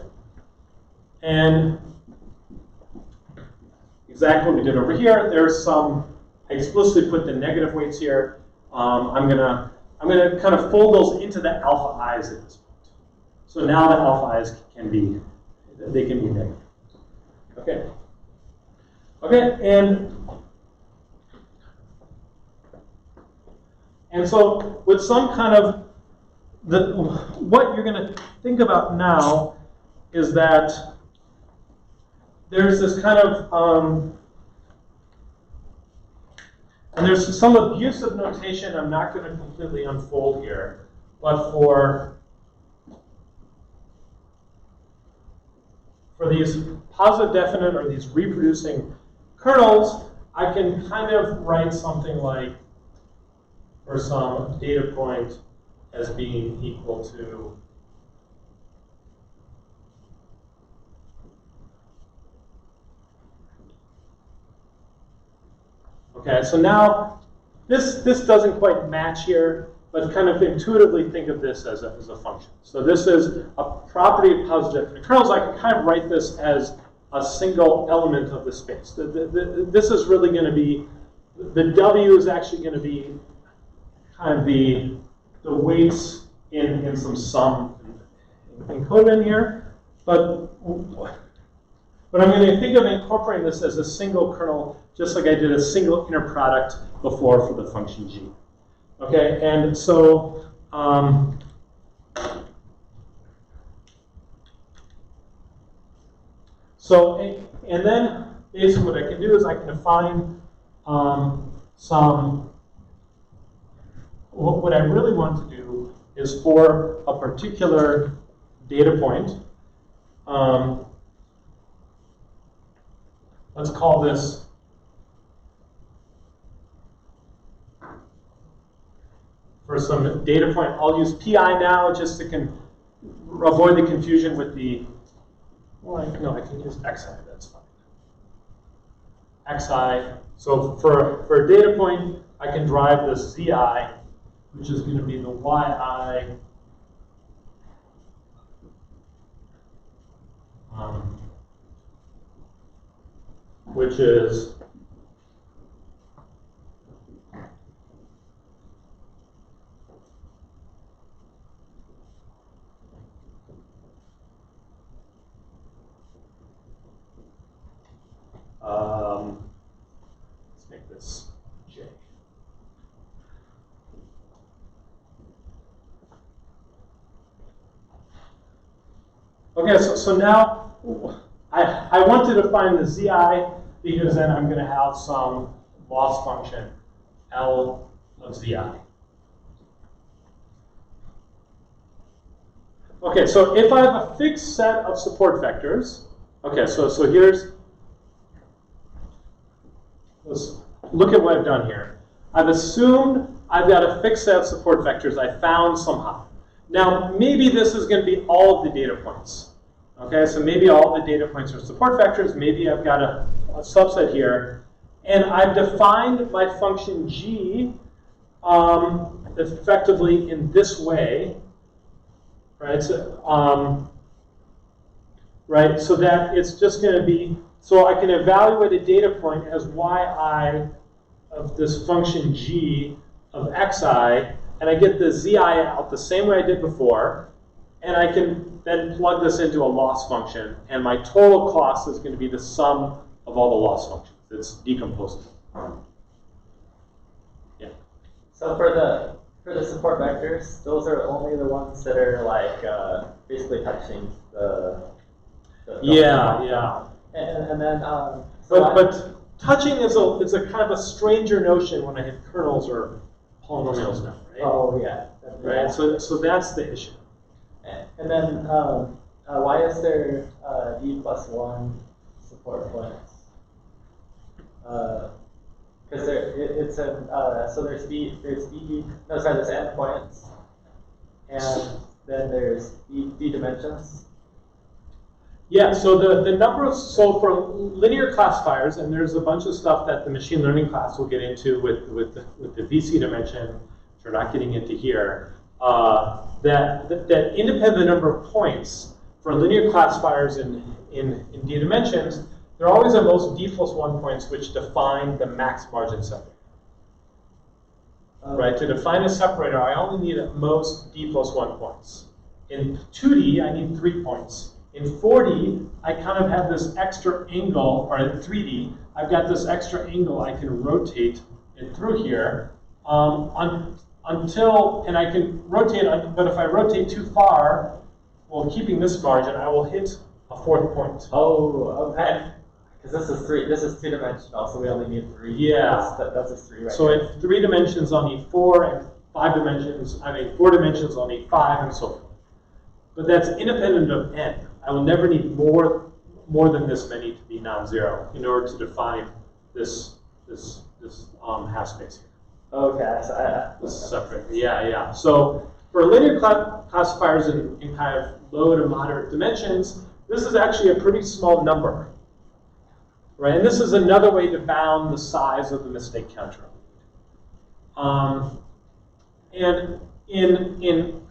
And exactly what we did over here. There's some, I explicitly put the negative weights here. I'm gonna kind of fold those into the alpha i's at this point. So now the alpha i's can be negative. Okay. Okay, and so with some kind of what you're going to think about now is that there's this kind of, and there's some abusive notation I'm not going to completely unfold here, but for these positive definite or these reproducing kernels, I can kind of write something like, for some data point as being equal to okay, so now this doesn't quite match here, but kind of intuitively think of this as a function. So this is a property of positive definite kernels. I can kind of write this as a single element of the space. This is really going to be, the W is actually going to be kind of the weights in some sum encoded in here, but I'm going to think of incorporating this as a single kernel, just like I did a single inner product before for the function g. Okay, and so and then basically what I can do is I can define some. What I really want to do is for a particular data point, let's call this for some data point. I'll use PI now just to avoid the confusion with the, well, no, I can use XI, that's fine. XI, so for a data point, I can drive this ZI, which is going to be the YI which is let's make this J. Okay, so now I wanted to find the ZI because then I'm going to have some loss function L of ZI. Okay, so if I have a fixed set of support vectors, okay, so here's, let's look at what I've done here. I've assumed I've got a fixed set of support vectors I found somehow. Now, maybe this is going to be all of the data points. Okay, so maybe all the data points are support vectors. Maybe I've got a subset here. And I've defined my function g effectively in this way. Right, so, right, so that it's just going to be, so I can evaluate a data point as yi of this function g of xi, and I get the zi out the same way I did before, and I can then plug this into a loss function, and my total cost is going to be the sum of all the loss functions. It's decomposable. Yeah. So for the support vectors, those are only the ones that are like basically touching the yeah. And then but touching is a kind of a stranger notion when I have kernels or polynomials now, right? Oh yeah. Right. So that's the issue. And then why is there d+1 support points? Because it's an so there's there's endpoints, and then there's d dimensions. Yeah, so the number of, so for linear classifiers, and there's a bunch of stuff that the machine learning class will get into with the VC dimension, which we're not getting into here, that independent of the number of points for linear classifiers in d dimensions, they're always at most d+1 points, which define the max margin separator. Right, to define a separator, I only need at most d+1 points. In 2D, I need 3 points. In 4D, I kind of have this extra angle, or in 3D, I've got this extra angle I can rotate it through here until, and I can rotate, but if I rotate too far, well, keeping this margin, I will hit a 4th point. Oh, okay. Because this is 2-dimensional, so we only need 3. Yeah. That's a 3 right So there. in 3 dimensions, I'll need 4, and 5 dimensions, 4 dimensions, I'll need 5, and so forth. But that's independent of n. I will never need more than this many to be non-zero in order to define this half space here. Okay, so This separator. Yeah. So for linear classifiers in kind of low to moderate dimensions, this is actually a pretty small number, right? And this is another way to bound the size of the mistake counter. And in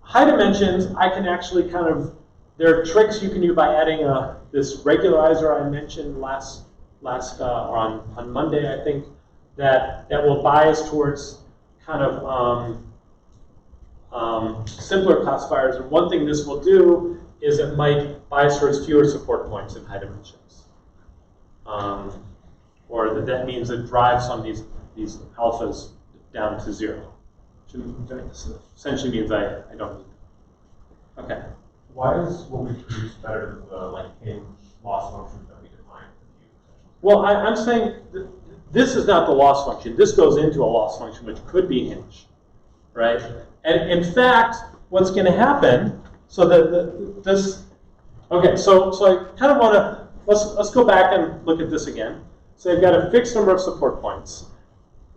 high dimensions, I can actually kind of, there are tricks you can do by adding this regularizer I mentioned last or on Monday, I think, that will bias towards kind of simpler classifiers. And one thing this will do is it might bias towards fewer support points in high dimensions. Or that means it drives some of these alphas down to 0. Which essentially means I don't need them. Okay. Why is what we produce better than the hinge loss function that we defined a few sessions ago? Well, I'm saying this is not the loss function. This goes into a loss function, which could be hinge, right? And in fact, what's going to happen? So okay. So I kind of want to let's go back and look at this again. So I've got a fixed number of support points.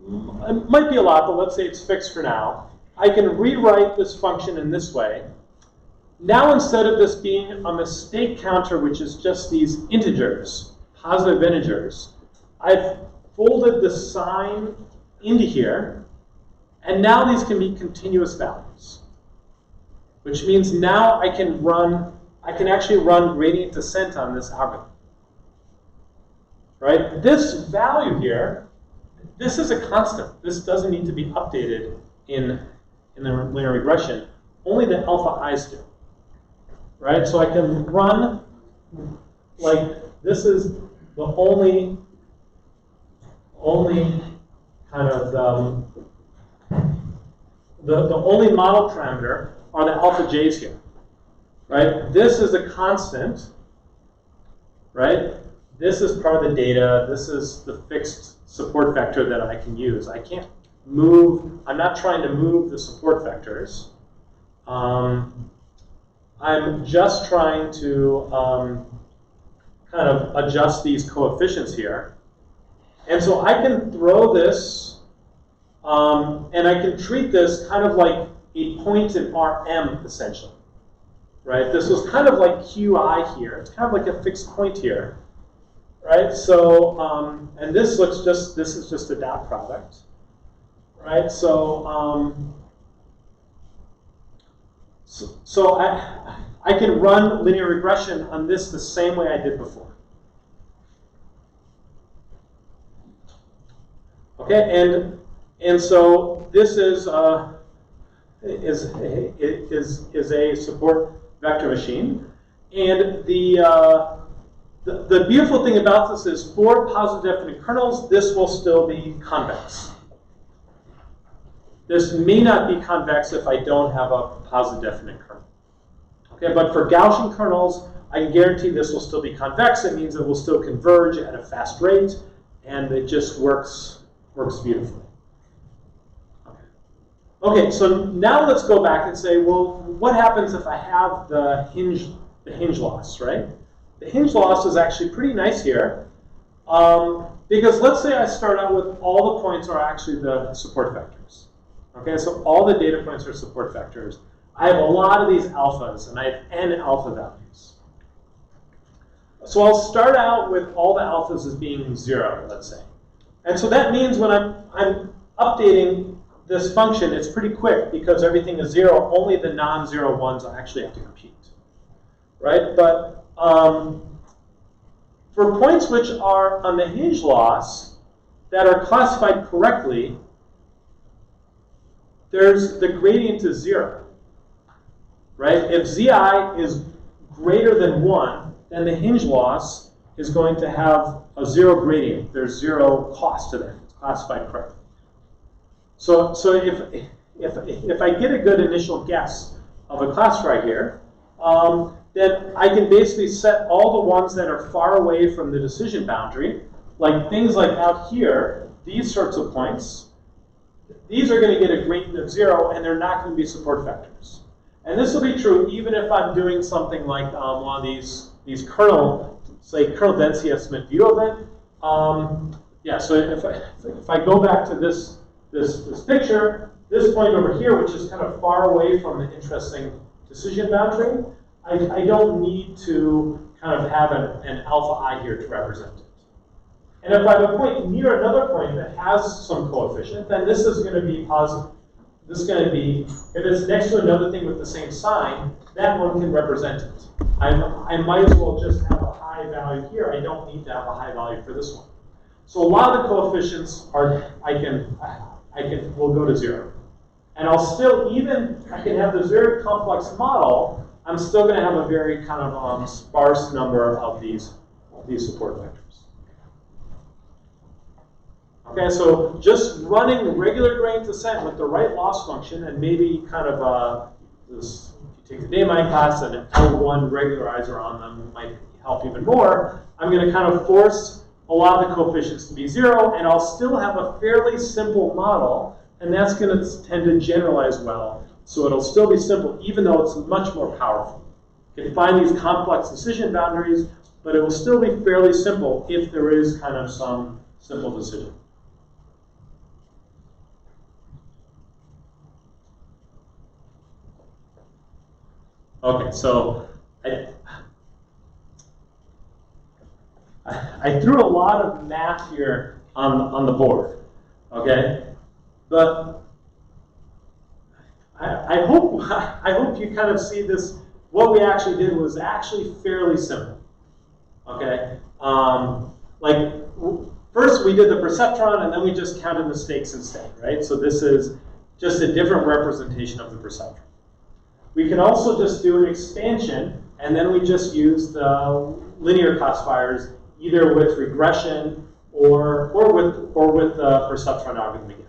It might be a lot, but let's say it's fixed for now. I can rewrite this function in this way. Now instead of this being a mistake counter, which is just these integers, positive integers, I've folded the sign into here, and now these can be continuous values. Which means now I can actually run gradient descent on this algorithm. Right? This value here, this is a constant. This doesn't need to be updated in the linear regression. Only the alpha i's do. Right? So I can run, like, this is the only kind of, the only model parameter are the alpha j's here. Right? This is a constant. Right? This is part of the data. This is the fixed support vector that I can use. I can't move. I'm not trying to move the support vectors. I'm just trying to kind of adjust these coefficients here. And so I can throw this, and I can treat this kind of like a point in Rm, essentially. Right? This was kind of like Qi here. It's kind of like a fixed point here. Right? So, and this looks just, this is just a dot product. Right? So, so I can run linear regression on this the same way I did before. Okay, and so this is a support vector machine, and the beautiful thing about this is for positive definite kernels, this will still be convex. This may not be convex if I don't have a positive definite kernel. Okay, but for Gaussian kernels, I can guarantee this will still be convex. It means it will still converge at a fast rate, and it just works beautifully. Okay, so now let's go back and say, well, what happens if I have the hinge loss, right? The hinge loss is actually pretty nice here, because let's say I start out with all the points are actually the support vectors. Okay, so all the data points are support vectors. I have a lot of these alphas, and I have n alpha values. So I'll start out with all the alphas as being 0, let's say. And so that means when I'm updating this function, it's pretty quick because everything is 0. Only the non-zero ones I actually have to compute. Right? But for points which are on the hinge loss that are classified correctly, the gradient is 0. Right? If zi is greater than 1, then the hinge loss is going to have a 0 gradient. There's 0 cost to that. It's classified correctly. So if I get a good initial guess of a classifier here, then I can basically set all the ones that are far away from the decision boundary, like things like out here, these sorts of points. These are going to get a gradient of 0, and they're not going to be support vectors. And this will be true even if I'm doing something like one of these kernel, say kernel density estimate view of it. Yeah, so if I go back to this picture, this point over here, which is kind of far away from the interesting decision boundary, I don't need to kind of have an alpha I here to represent it. And if I have a point near another point that has some coefficient, then this is going to be positive. This is going to be, if it's next to another thing with the same sign, that one can represent it. I might as well just have a high value here. I don't need to have a high value for this one. So a lot of the coefficients will go to 0. And I'll still, I can have this very complex model, I'm still going to have a very kind of sparse number of these support vectors. Okay, so just running regular gradient descent with the right loss function, and maybe kind of this, if you take the data class and an L1 regularizer on them might help even more. I'm going to kind of force a lot of the coefficients to be 0, and I'll still have a fairly simple model, and that's going to tend to generalize well. So it'll still be simple, even though it's much more powerful. You can find these complex decision boundaries but it will still be fairly simple if there is kind of some simple decision. Okay, so I threw a lot of math here on the board, okay? But I hope you kind of see this. What we actually did was actually fairly simple, okay? First we did the perceptron, and then we just counted mistakes instead, right? So this is just a different representation of the perceptron. We can also just do an expansion, and then we just use the linear classifiers, either with regression or with the perceptron algorithm again.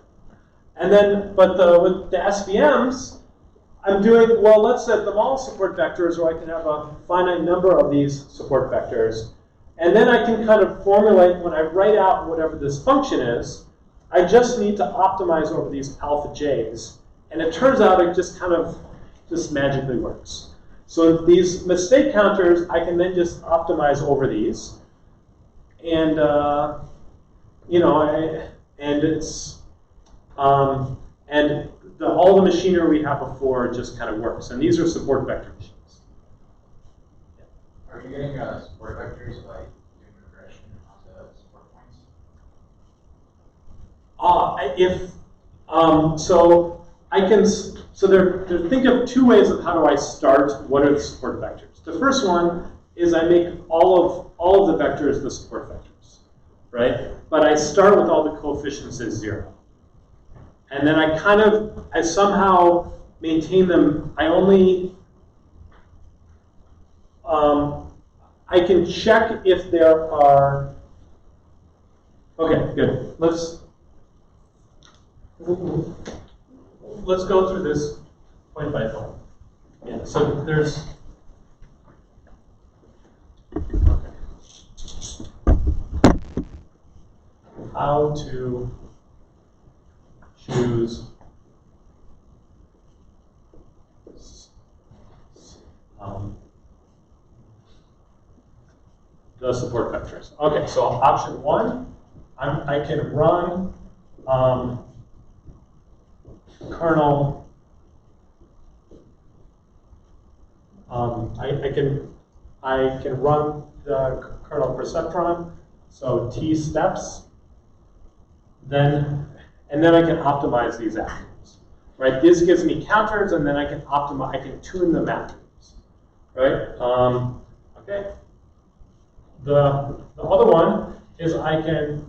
And then, but with the SVMs, I'm doing, well, let's set them all support vectors, or I can have a finite number of these support vectors. And then I can kind of formulate, when I write out whatever this function is, I just need to optimize over these alpha j's. And it turns out it just kind of just magically works. So these mistake counters, I can then just optimize over these. And, you know, and it's, all the machinery we had before just kind of works. And these are support vector machines. Are you getting support vectors by doing regression onto support points? So I can, so think of two ways of how do I start what are the support vectors. The first one is I make all of the vectors the support vectors, right? But I start with all the coefficients as 0. And then I somehow maintain them. I only, I can check if there are, okay, good. Let's go through this point by point. Yeah, so there's, okay. How to choose the support vectors. Okay, so option 1, I can run kernel. I can run the kernel perceptron. So T steps. And then I can optimize these acronyms, right? This gives me counters, and then I can optimize. I can tune the acronyms, right? Okay. The other one is I can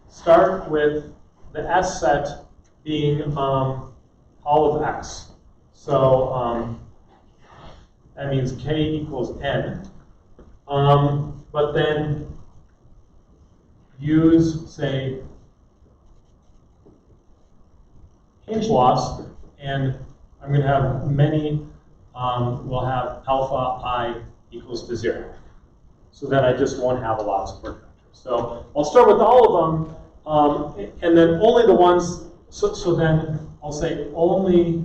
start with the S set being all of X. So that means K equals N. But then use, say, hinge loss, and I'm going to have many, we'll have alpha I equals to 0. So then I just won't have a lot of support vectors. So I'll start with all of them, and then only the ones, so then I'll say only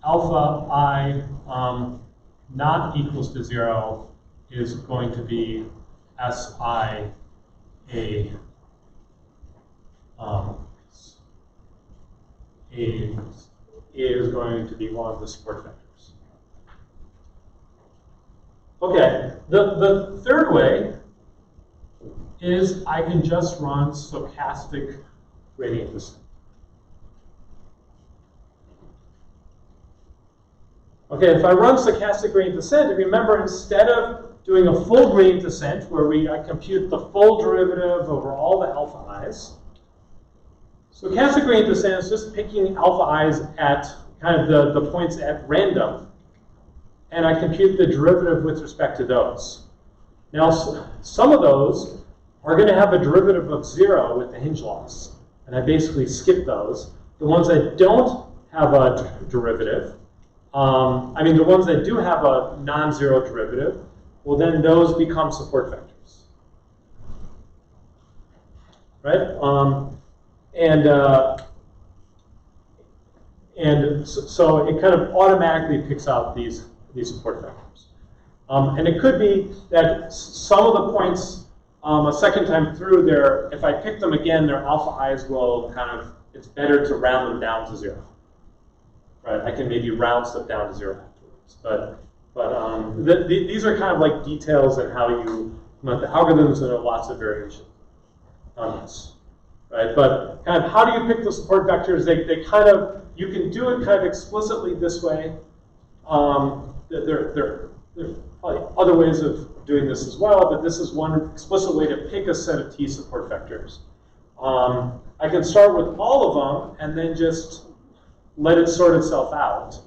alpha I not equals to 0 is going to be SI A is going to be one of the support vectors. Okay, the third way is I can just run stochastic gradient descent. Okay, if I run stochastic gradient descent, remember instead of doing a full gradient descent where I compute the full derivative over all the alpha i's, stochastic gradient descent is just picking alpha i's at kind of the points at random, and I compute the derivative with respect to those. Now, some of those are going to have a derivative of 0 with the hinge loss, and I basically skip those. The ones that don't have a derivative, the ones that do have a non-zero derivative, well, then those become support vectors, right? And so it kind of automatically picks out these support vectors. And it could be that some of the points a second time through there, if I pick them again, their alpha i's will kind of, it's better to round them down to 0. Right? I can maybe round stuff down to 0 afterwards. But these are kind of like details in how you, the algorithms, and there are lots of variations on this. Right? But kind of how do you pick the support vectors? They kind of, you can do it kind of explicitly this way. There are probably other ways of doing this as well, but this is one explicit way to pick a set of T support vectors. I can start with all of them and then just let it sort itself out.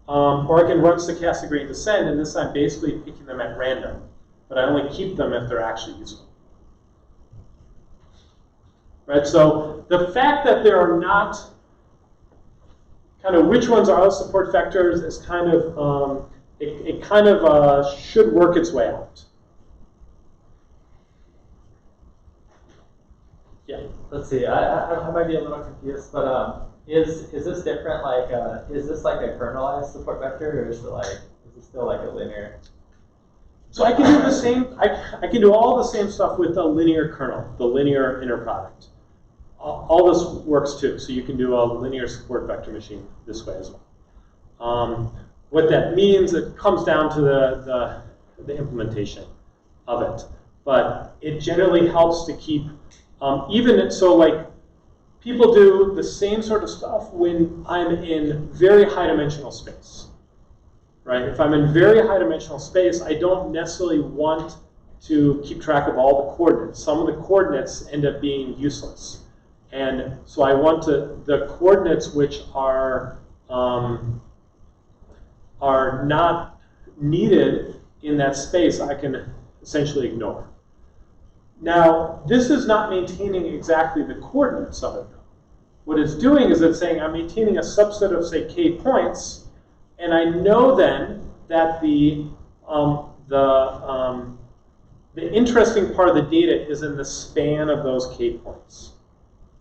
Or I can run stochastic gradient descent, and this I'm basically picking them at random. But I only keep them if they're actually useful. Right? So the fact that there are not kind of which ones are the support vectors is kind of, it kind of should work its way out. Yeah. Let's see. I might be a little confused, but is this different? Like, is this like a kernelized support vector, or is it still like a linear? So I can do the same. I can do all the same stuff with a linear kernel, the linear inner product. All this works too. So you can do a linear support vector machine this way as well. What that means, it comes down to the implementation of it. But it generally helps to keep, so like people do the same sort of stuff when I'm in very high dimensional space. Right? If I'm in very high dimensional space, I don't necessarily want to keep track of all the coordinates. Some of the coordinates end up being useless. And so I want the coordinates which are not needed in that space, I can essentially ignore. Now, this is not maintaining exactly the coordinates of it, though. What it's doing is it's saying I'm maintaining a subset of, say, k points, and I know then that the interesting part of the data is in the span of those k points.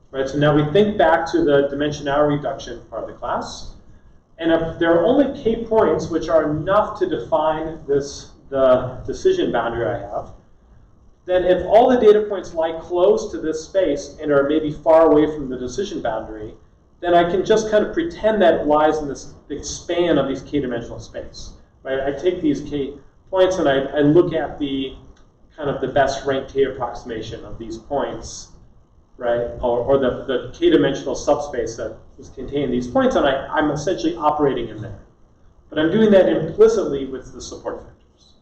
Right? So now we think back to the dimensionality reduction part of the class. And if there are only k points, which are enough to define the decision boundary I have, then if all the data points lie close to this space and are maybe far away from the decision boundary, then I can just kind of pretend that it lies in this big span of these k-dimensional space. Right? I take these k points and I look at the kind of the best ranked k approximation of these points, right? Or the k-dimensional subspace that is contained in these points, and I'm essentially operating in there. But I'm doing that implicitly with the support vectors.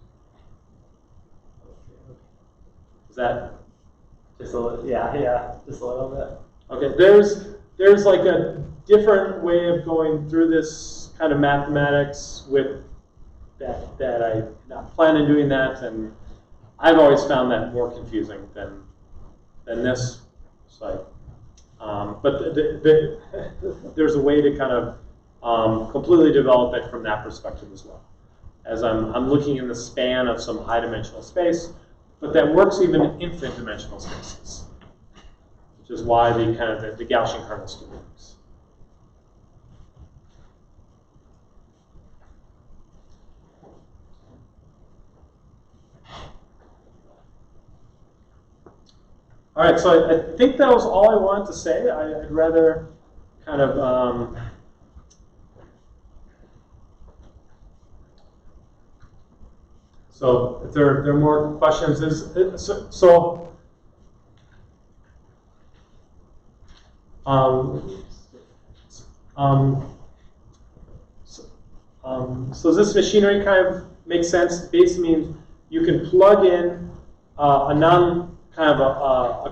Is that? Just a little, yeah, just a little bit. Okay, there's like a different way of going through this kind of mathematics with that I not plan on doing that, and I've always found that more confusing than this. So, but there's a way to kind of completely develop it from that perspective as well. As I'm looking in the span of some high dimensional space, but that works even in infinite dimensional spaces, which is why the Gaussian kernel still works. All right, so I think that was all I wanted to say. I'd rather kind of so if there are more questions, so this machinery kind of makes sense. Basically means you can plug in a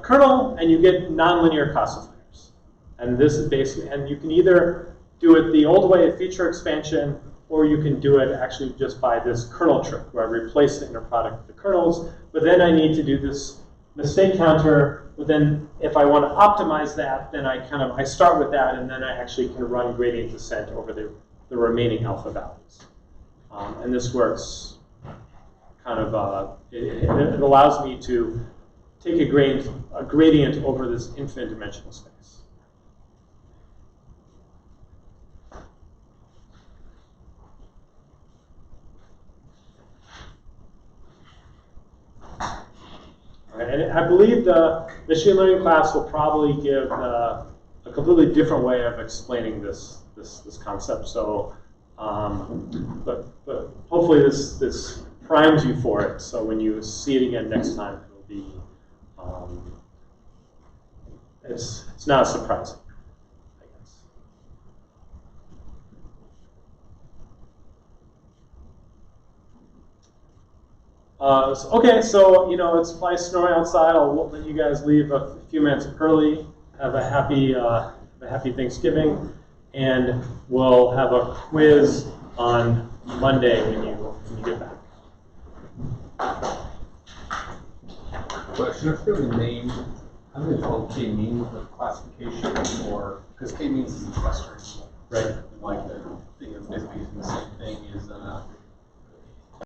kernel, and you get nonlinear classifiers. And this is basically, and you can either do it the old way of feature expansion, or you can do it actually just by this kernel trick, where I replace the inner product with the kernels. But then I need to do this mistake counter. But then if I want to optimize that, then I start with that, and then I actually can run gradient descent over the remaining alpha values. And this works kind of, it allows me to take a gradient over this infinite dimensional space. Right, and I believe the machine learning class will probably give a completely different way of explaining this concept. So, but hopefully this primes you for it. So when you see it again next time, it'll be it's not surprising, I guess. Okay, so it's probably snowing outside. I'll let you guys leave a few minutes early. Have a happy Thanksgiving, and we'll have a quiz on Monday when you get back. Question for the name. I'm going to call k-means the classification, or because k-means is the clustering, Right. and like the thing is basically using the same thing